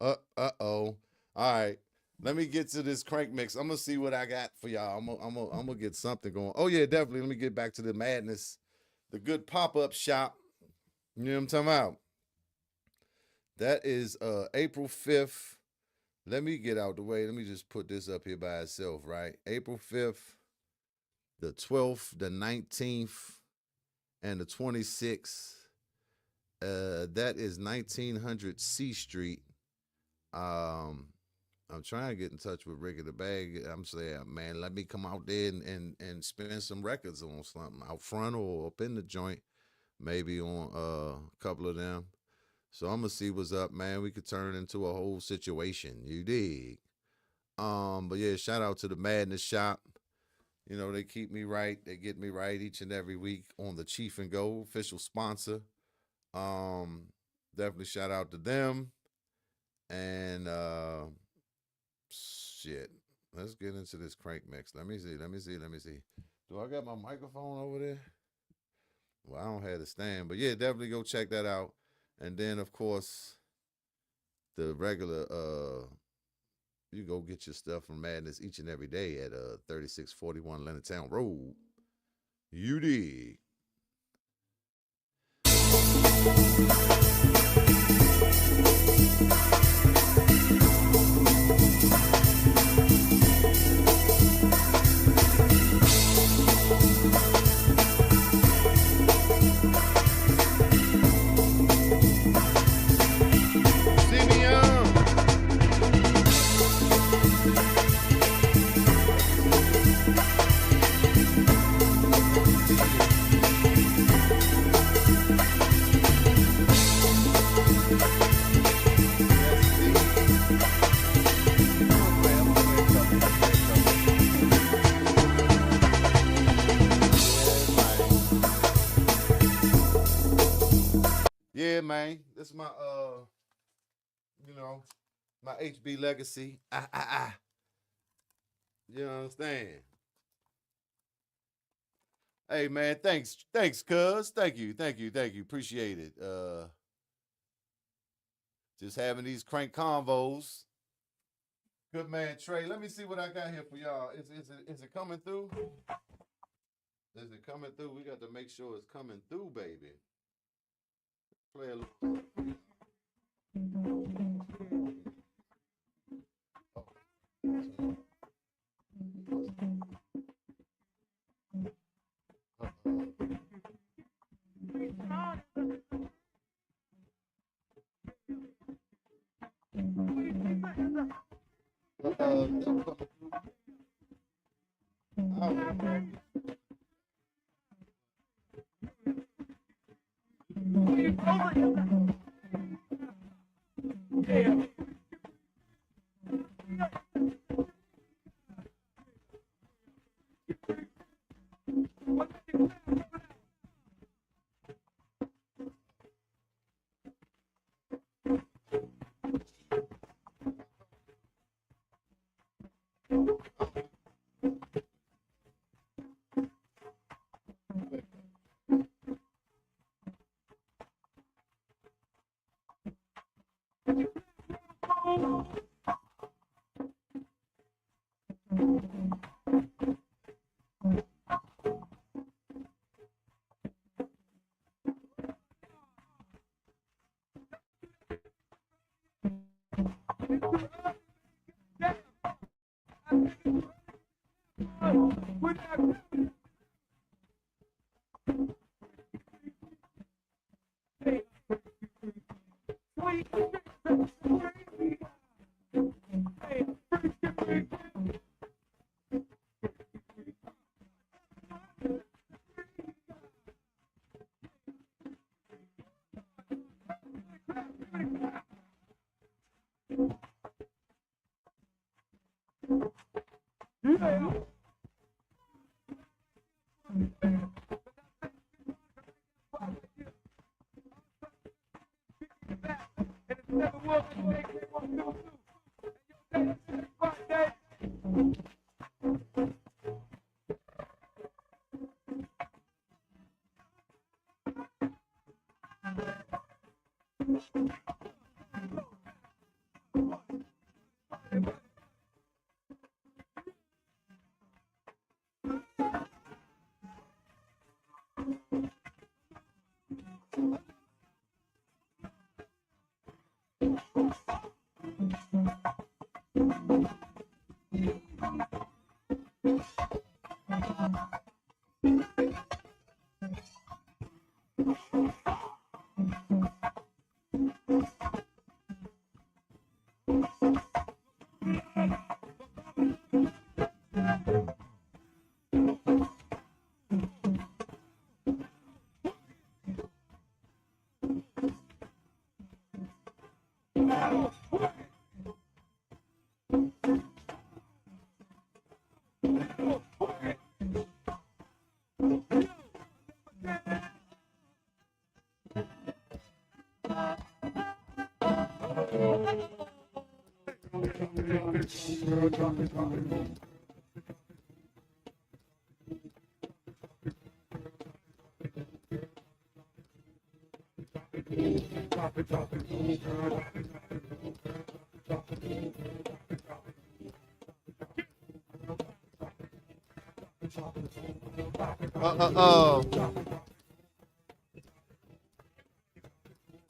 Uh-oh. All right. Let me get to this crank mix. I'm gonna see what I got for y'all. I'm gonna get something going. Oh yeah, definitely. Let me get back to the madness. The good pop-up shop. You know what I'm talking about? That is April 5th. Let me get out the way. Let me just put this up here by itself, right? April 5th, the 12th, the 19th, and the 26th. That is 1900 C Street. I'm trying to get in touch with Rick of the Bag. I'm saying, man, let me come out there and spin some records on something out front or up in the joint, maybe on a couple of them. So I'm gonna see what's up, man. We could turn it into a whole situation. You dig? But yeah, shout out to the Madness Shop. You know, they keep me right. They get me right each and every week on the Cheef and Go official sponsor. Definitely shout out to them. And shit. Let's get into this crank mix. Let me see. Do I got my microphone over there? Well, I don't have the stand, but yeah, definitely go check that out. And then of course, the regular you go get your stuff from Madness each and every day at 3641 Leonardtown Road. You dig? Yeah, man. This is my you know, my HB legacy. You understand? Hey man, thanks, cuz. Thank you. Appreciate it. Just having these crank convos. Good man, Trae. Let me see what I got here for y'all. Is it coming through? Is it coming through? We got to make sure it's coming through, baby. Play a little.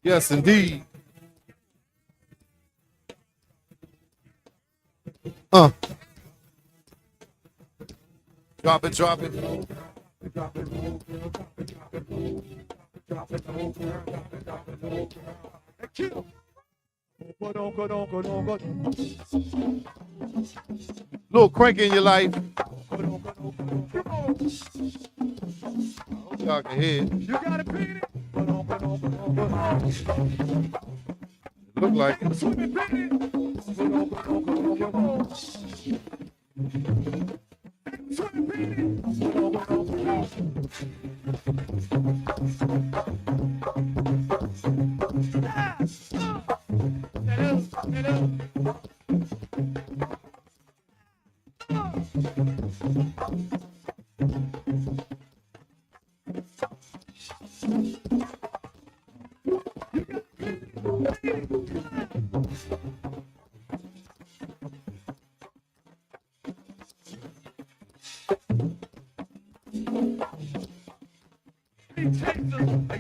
Yes, indeed. Drop it, drop it. Little crank in your life. Y'all can hear it. You gotta beat it. Look like it. Swimming, beat it. Swimming, beat it.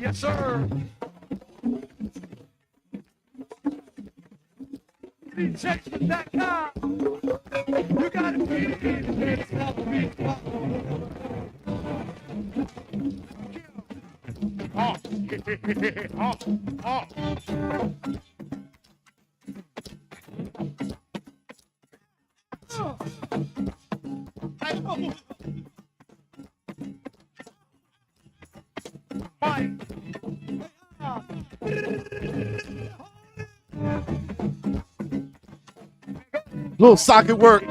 Yes, sir. Texas.com. You gotta beat it. It's not beat it. Little socket work.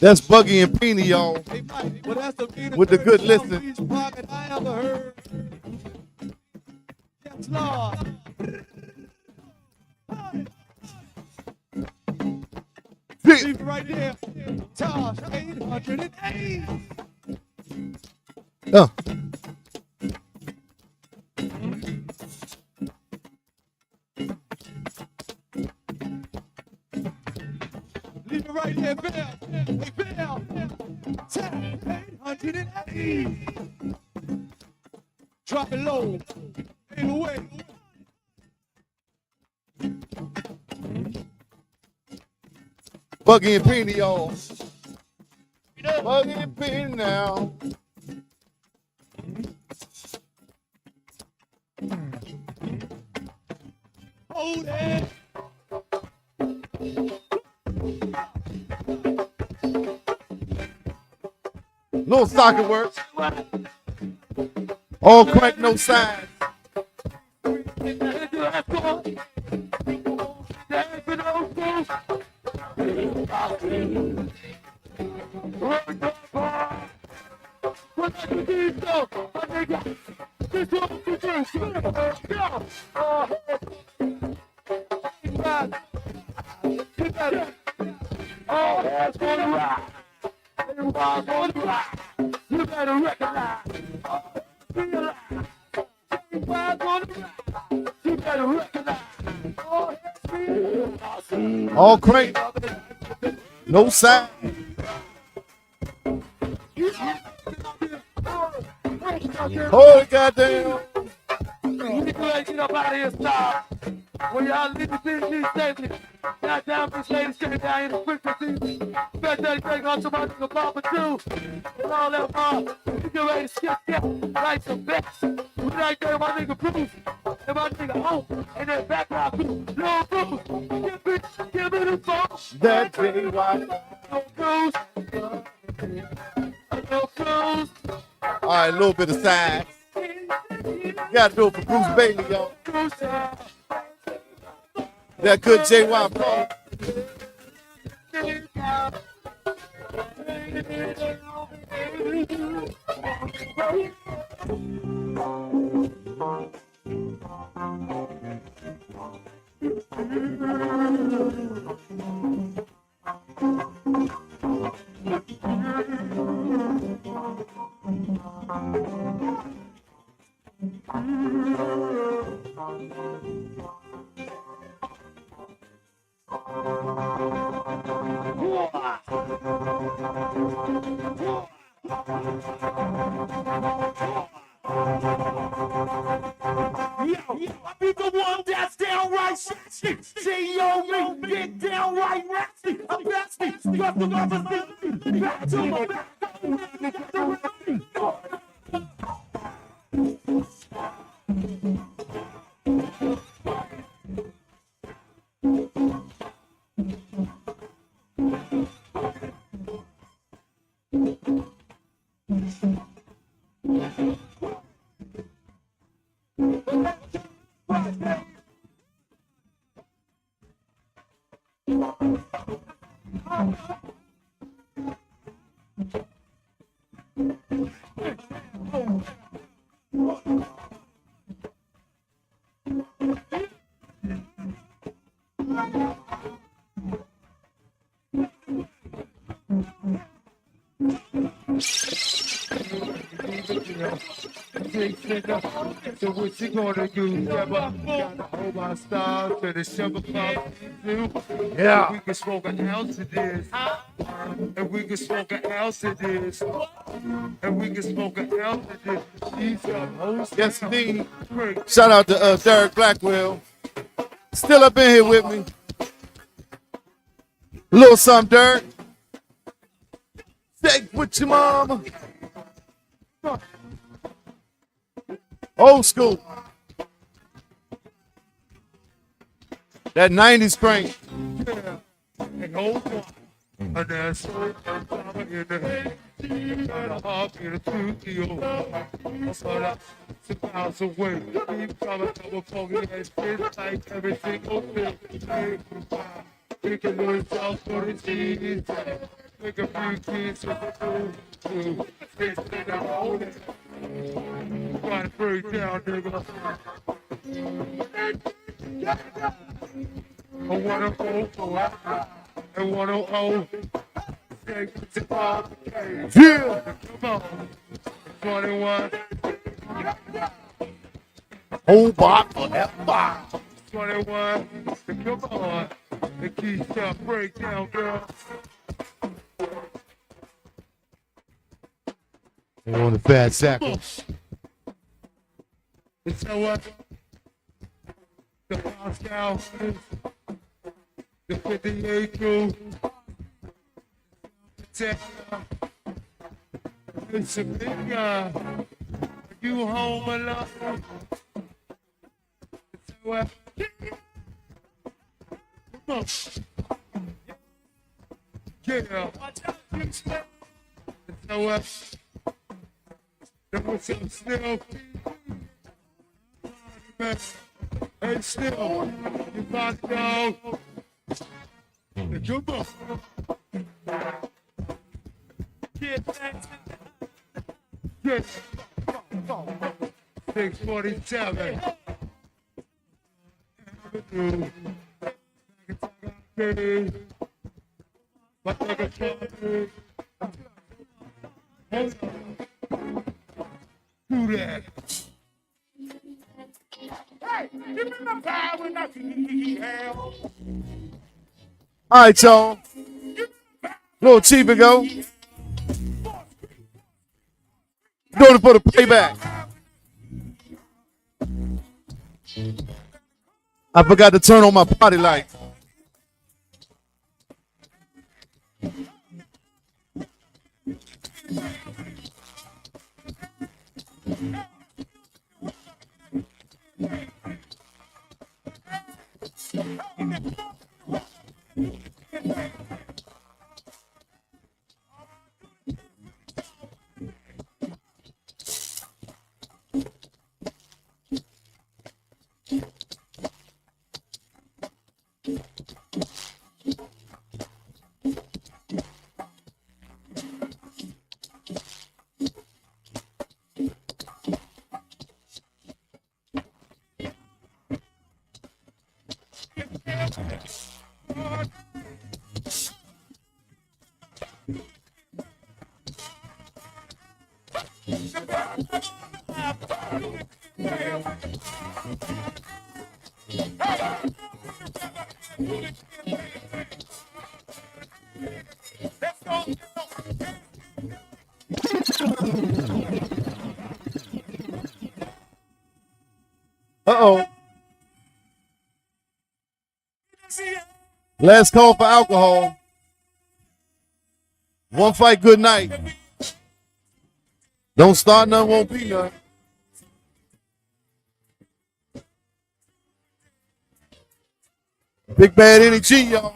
That's Buggy and Peony, y'all. With the good listen. Yes, Lord. Leave it right there. Tosh 808. Leave it right there, Bill. Hey, Bill. 808. Drop it low. 808. Buggy and Peony, y'all. Buggy and Peony now. Hold it. Little socket work. All crank, no sign. You better recognize. You better recognize. All crank, no sign. Hold it, goddamn. You get up out of here, stop. When y'all leave the business safely. Goddamn, this lady straight down in the frequency. Better take on to my nigga Papa too. And all that mob. You get ready to skip like some bitch. We right there, my nigga Bruce. And my nigga Hope. And then background crew. No Bruce. Give me the phone. That day, why? No Bruce. No Bruce. All right, a little bit of side. You gotta do it for Bruce Bailey, y'all. Bruce. That good JY Paul. I be the one that's downright sexy. See on me, get downright nasty. I'm nasty, got the lovers back to my back. So what you gonna do? Never gotta hold my style to the 7 o'clock. Yeah. We can smoke an ounce of this. And we can smoke an ounce of this. And we can smoke an ounce of this. These are hoes. Yes, indeed. Shout out to Derek Blackwell. Still up in here with me. Little something, Derek. Take with your mama. Old school. That 90s crank. Yeah. And hold on. And that's so mama in the head. And a hop in a 2 kilo. But I'm 6 miles away. Keep coming, double foggy ass kids like every single thing. We can lose out for the cheese. Make a few kids with the food. It's in the road. Try to break down, nigga. I wanna go for it. I wanna go. Take it to the Yeah. Come on. 21. Whole bot for that bot. 21. Come on. The key shot break down, girl. They on the fat sack. And so what? The Moscow, the 58 crew, it's a big guy. You home alone? So what? Come on. Yeah. So what? There was some snow. Hey, still, you got to go. Come on. Get that. Yes. 647. Do that. Hey, give me the power, nothing hell. All right, y'all. Little Cheef and Go. Doing it for the playback. I forgot to turn on my party light. Uh-oh. Last call for alcohol. One fight, good night. Don't start none, won't be none. Big bad energy, y'all.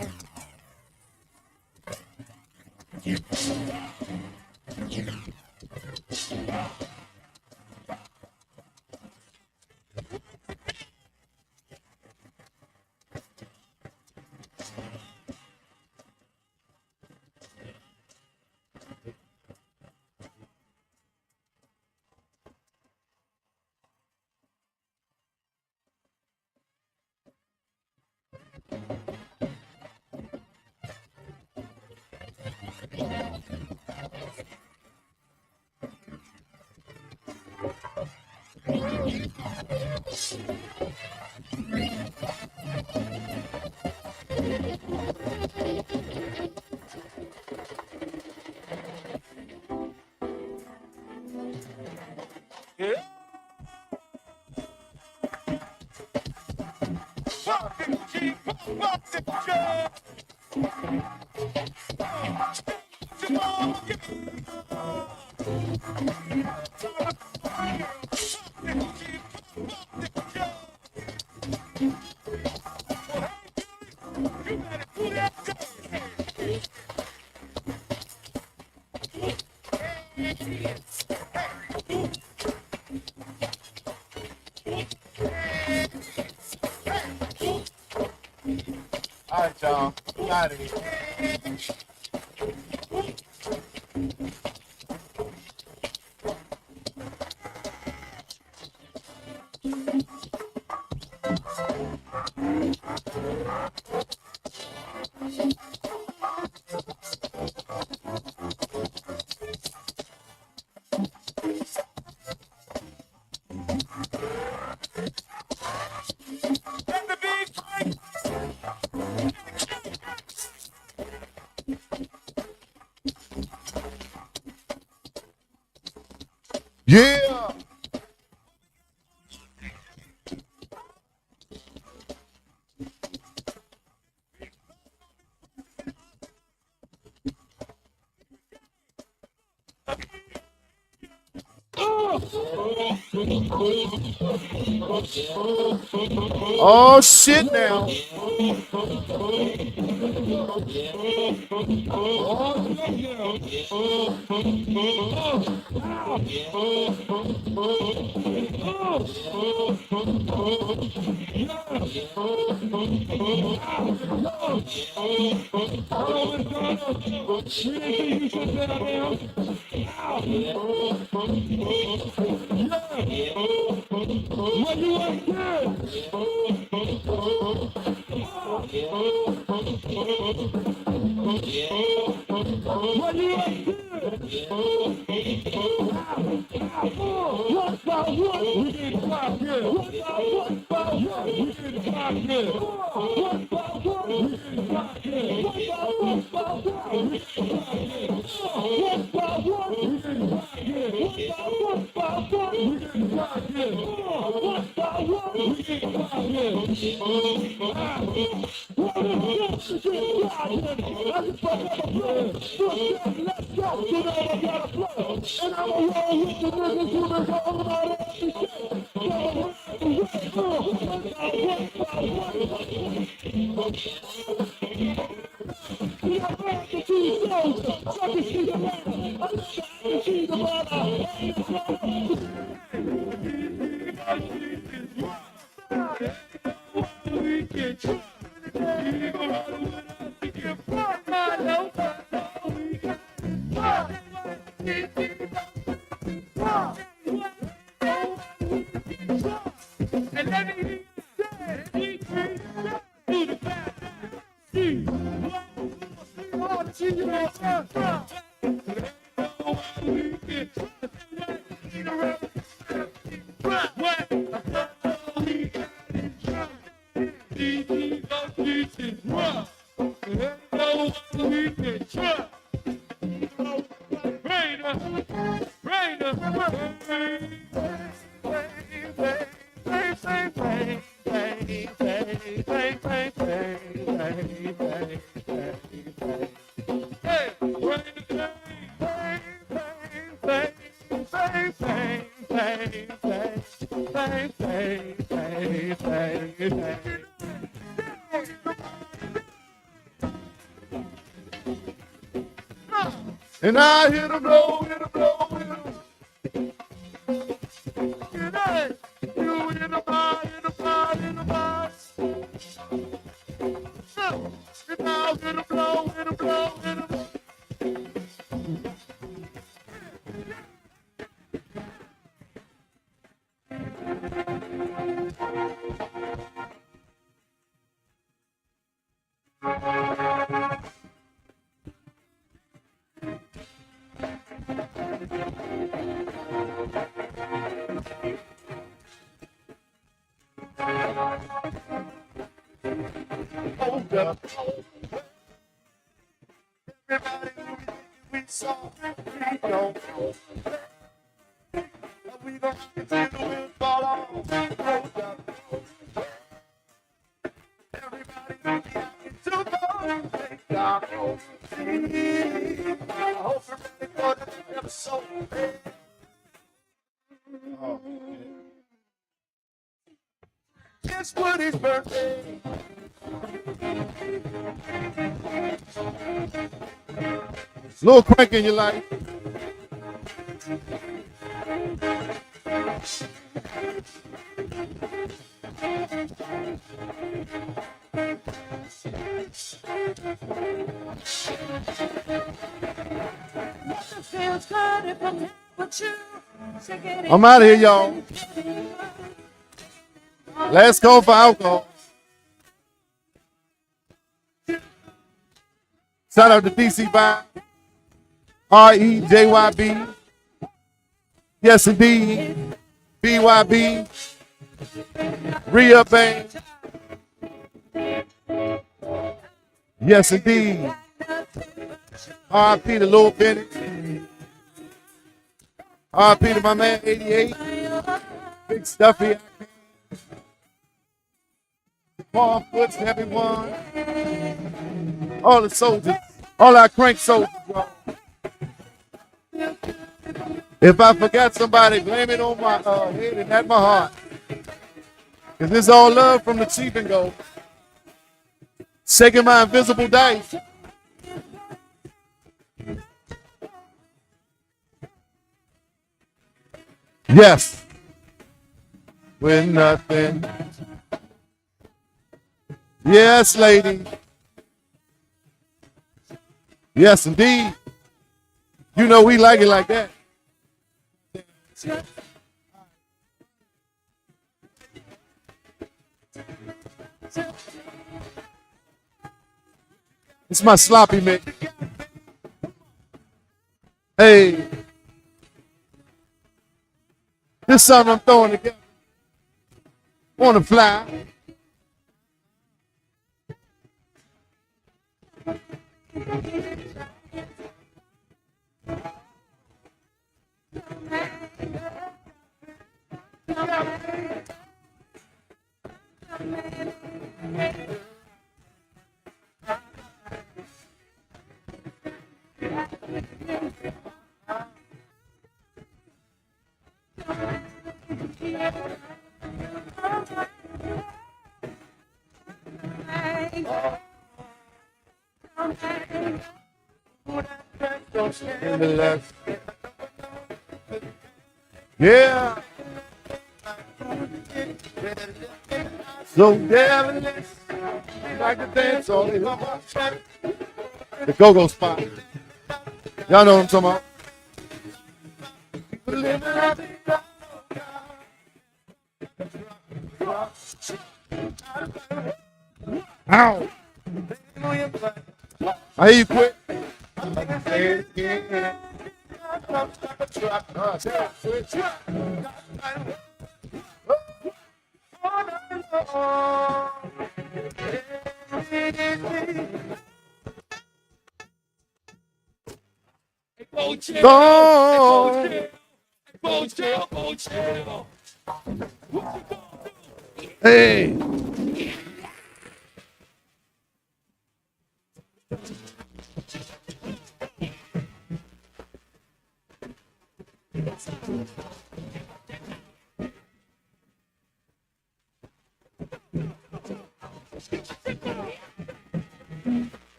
All right, y'all. We out of here. Yeah. Oh shit now. And I hit a blow, hit a blow, hit a blow. You in the bar, in the bar, in the bar. And now hit a blow, hit a blow, hit a blow. Hold up. Everybody we saw, we don't. We gonna continue to fall off. Hold up. Everybody we to go. Thank God. I hope you're ready for the episode. Oh, it's Woody's birthday. Little crank in your life. I'm out of here, y'all. Last call for alcohol. Shout out to DC Bob, REJYB. Yes, indeed. BYB. ReUp Bang. Yes, indeed. RIP to Lil Bennett. RIP to my man 88. Big Stuffy. Paul Foots, everyone. All the soldiers. All our crank soldiers, y'all. If I forgot somebody, blame it on my head and not my heart. Because this is all love from the Cheef and Go. Shaking my invisible dice. Yes. With nothing. Yes, lady. Yes, indeed. You know we like it like that. It's my sloppy mix. Hey. This something I'm throwing together. On the fly. In the left. Yeah. So devilish. Like to dance on the go-go spot. Y'all know what I'm talking about. Ow. I hear you quit. Hey.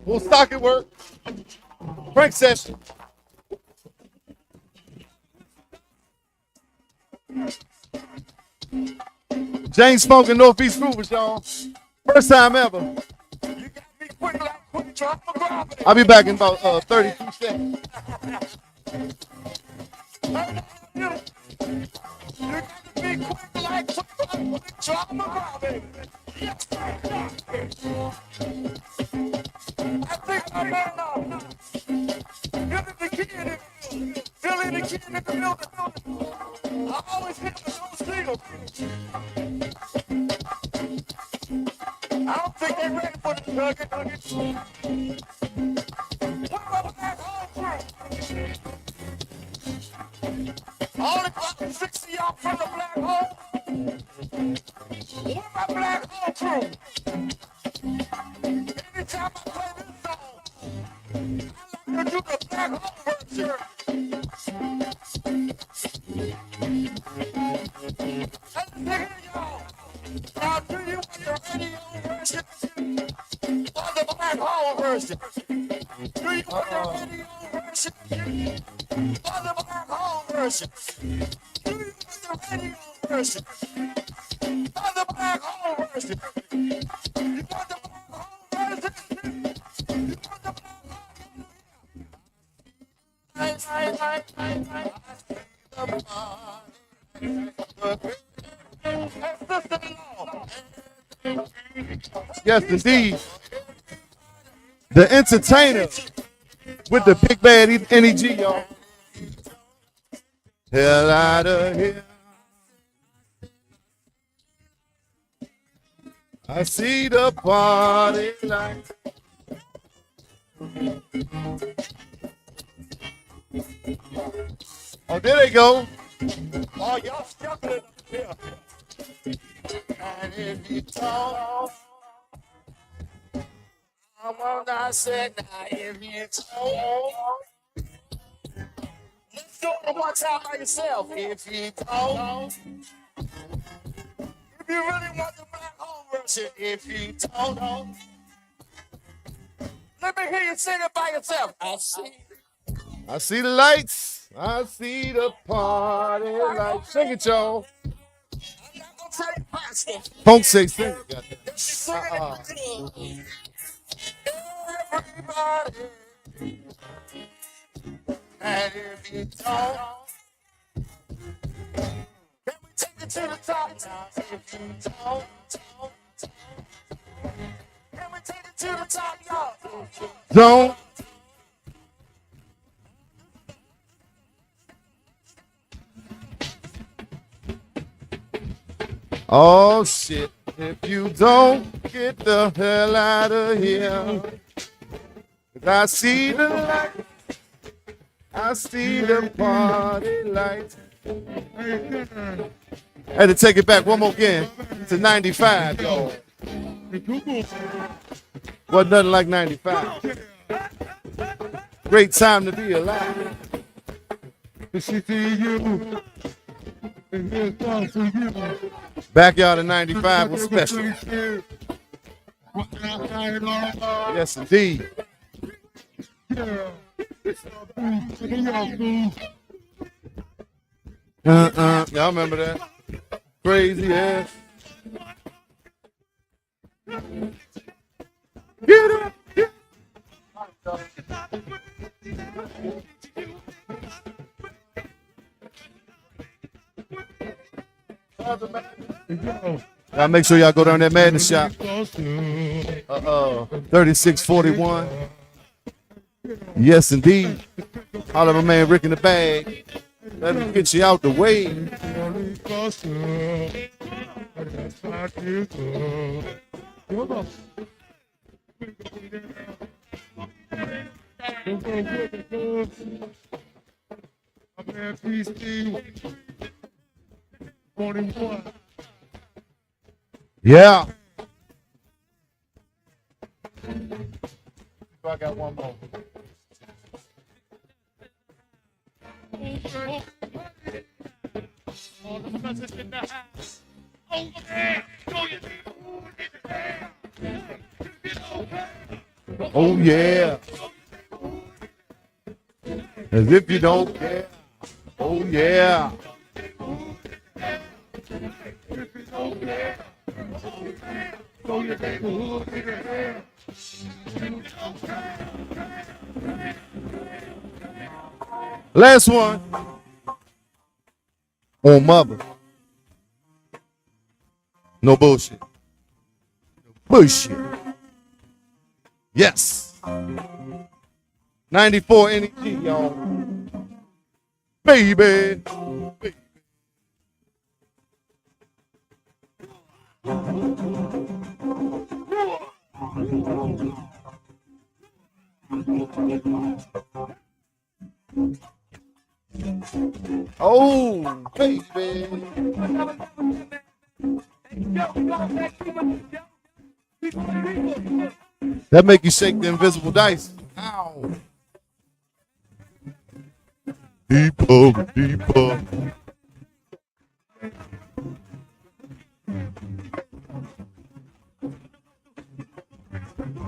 Full socket work. Frank session. James smoking Northeast Groovers, y'all. First time ever. I'll be back in about 32 seconds. I always hit with those singles. I don't think they're ready for the nugget. What about the back home crew? All the fucking 60 y'all from the black hole. What about black hole crew? Anytime I play this song, I like to do the black hole version. Now, do you want your radio version or the black hole version? Do you want your radio version or the black hole version? Do you want the radio version or the black hole version? You want the black hole version? You want the black hole Yes, indeed. The entertainer with the big bad NEG, y'all. Hell out of here. I see the party lights. Oh, there they go. Oh, y'all stuck it up here. And if you talk, I wanna say now if you talk. Let's do it one time by yourself. If you talk. If you really want the black hole version, if you talk. Let me hear you sing it by yourself. I see the lights. I see the party lights. Sing it, y'all. I'm not gonna say it faster. Punk say sing it. Sing it in the club. Everybody. And if you don't, can we take it to the top now? If you don't, can we take it to the top, y'all? Don't. Oh shit, if you don't get the hell out of here. 'Cause I see the light, I see the party lights. Had to take it back one more again to 95, y'all. Wasn't nothing like 95. Great time to be alive. She see you. And here's one for you. Backyard of 95 was special. Yes, indeed. Y'all remember that? Crazy ass. Get up. Y'all make sure y'all go down that Madness shop. 3641. Yes, indeed. Holler at my man Rick in the bag. Let him get you out the way. Yeah. I got one more. Oh yeah. As if you don't care. Oh yeah. Last one. On mother. No bullshit. Bullshit. Yes. 94 NEG, y'all. Baby. Oh, baby. That make you shake the invisible dice. Ow. Deeper, deeper.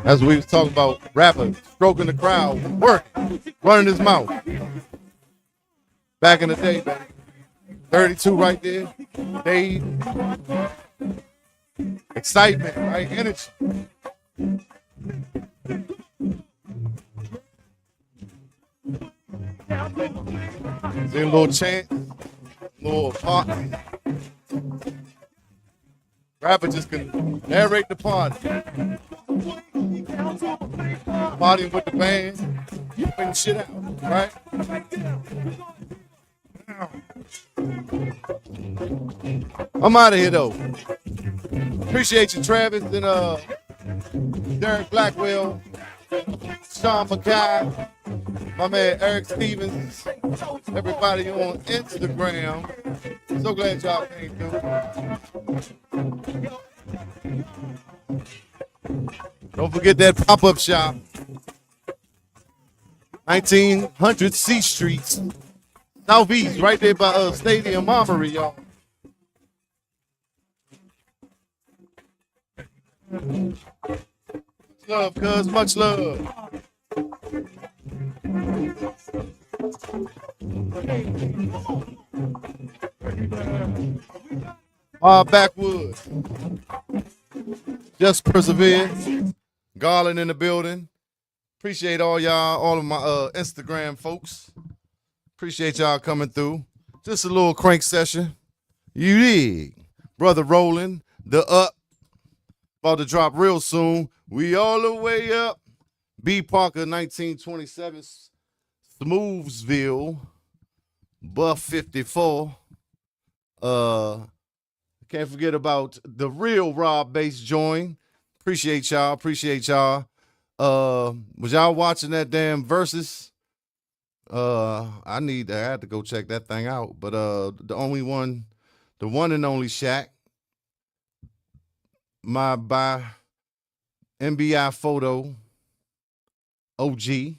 As we was talking about, rapper stroking the crowd, working, running his mouth. Back in the day, baby. 32 right there. Dave. Excitement, right? Energy. See a little chant, little part. Rapper just can narrate the party. Partying with the band, putting shit out, right? I'm out of here though. Appreciate you, Travis and Derek Blackwell, Sean Mackay, my man Eric Stevens, everybody on Instagram. So glad y'all came through. Don't forget that pop-up shop. 1900 C Street, Southeast, right there by Stadium Armory, y'all. Love, cuz, much love. Backwoods. Just persevere. Garland in the building. Appreciate all y'all, all of my Instagram folks. Appreciate y'all coming through. Just a little crank session. You dig? Brother Roland, the up. About to drop real soon. We all the way up. B. Parker, 1927, Smoothsville, Buff 54. Can't forget about the real Rob Bass join. Appreciate y'all. Appreciate y'all. Was y'all watching that damn Versus? I had to go check that thing out. But the one and only Shaq. My by NBI photo, OG,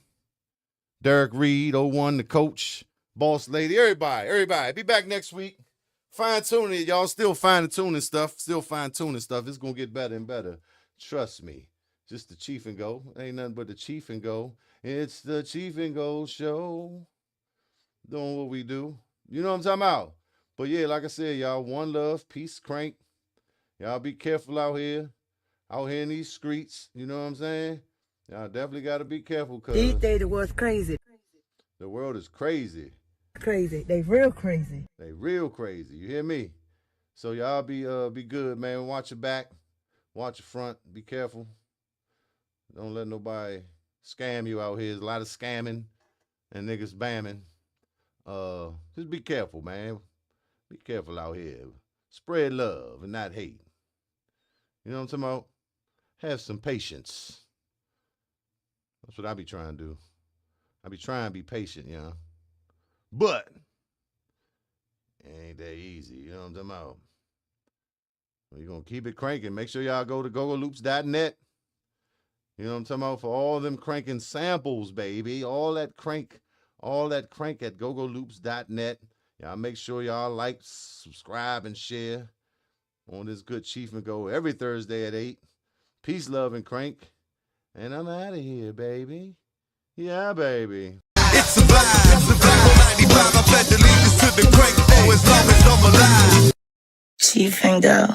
Derek Reed, 01, the coach, boss lady, everybody. Be back next week. Fine tuning it, y'all. Still fine tuning stuff. It's gonna get better and better. Trust me. Just the Cheef and Go. Ain't nothing but the Cheef and Go. It's the Cheef and Go show. Doing what we do. You know what I'm talking about? But yeah, like I said, y'all, one love, peace, crank. Y'all be careful out here in these streets. You know what I'm saying? Y'all definitely got to be careful because These days the world's crazy. the world is crazy. Crazy. They real crazy. They real crazy. You hear me? So y'all be good, man. Watch your back. Watch your front. Be careful. Don't let nobody scam you out here. There's a lot of scamming and niggas bamming. Just be careful, man. Be careful out here. Spread love and not hate. You know what I'm talking about? Have some patience. That's what I be trying to do. I be trying to be patient, you know. But it ain't that easy. You know what I'm talking about? We're going to keep it cranking. Make sure y'all go to gogoloops.net. You know what I'm talking about? For all them cranking samples, baby. All that crank at gogoloops.net. Y'all make sure y'all like, subscribe, and share on this good Cheef and Go every Thursday at 8. Peace, love, and crank. And I'm out of here, baby. Yeah, baby. It's a vibe. It's a vibe. 95, I pledge allegiance to the crank. Oh, as long as I'm alive. Cheef and Go.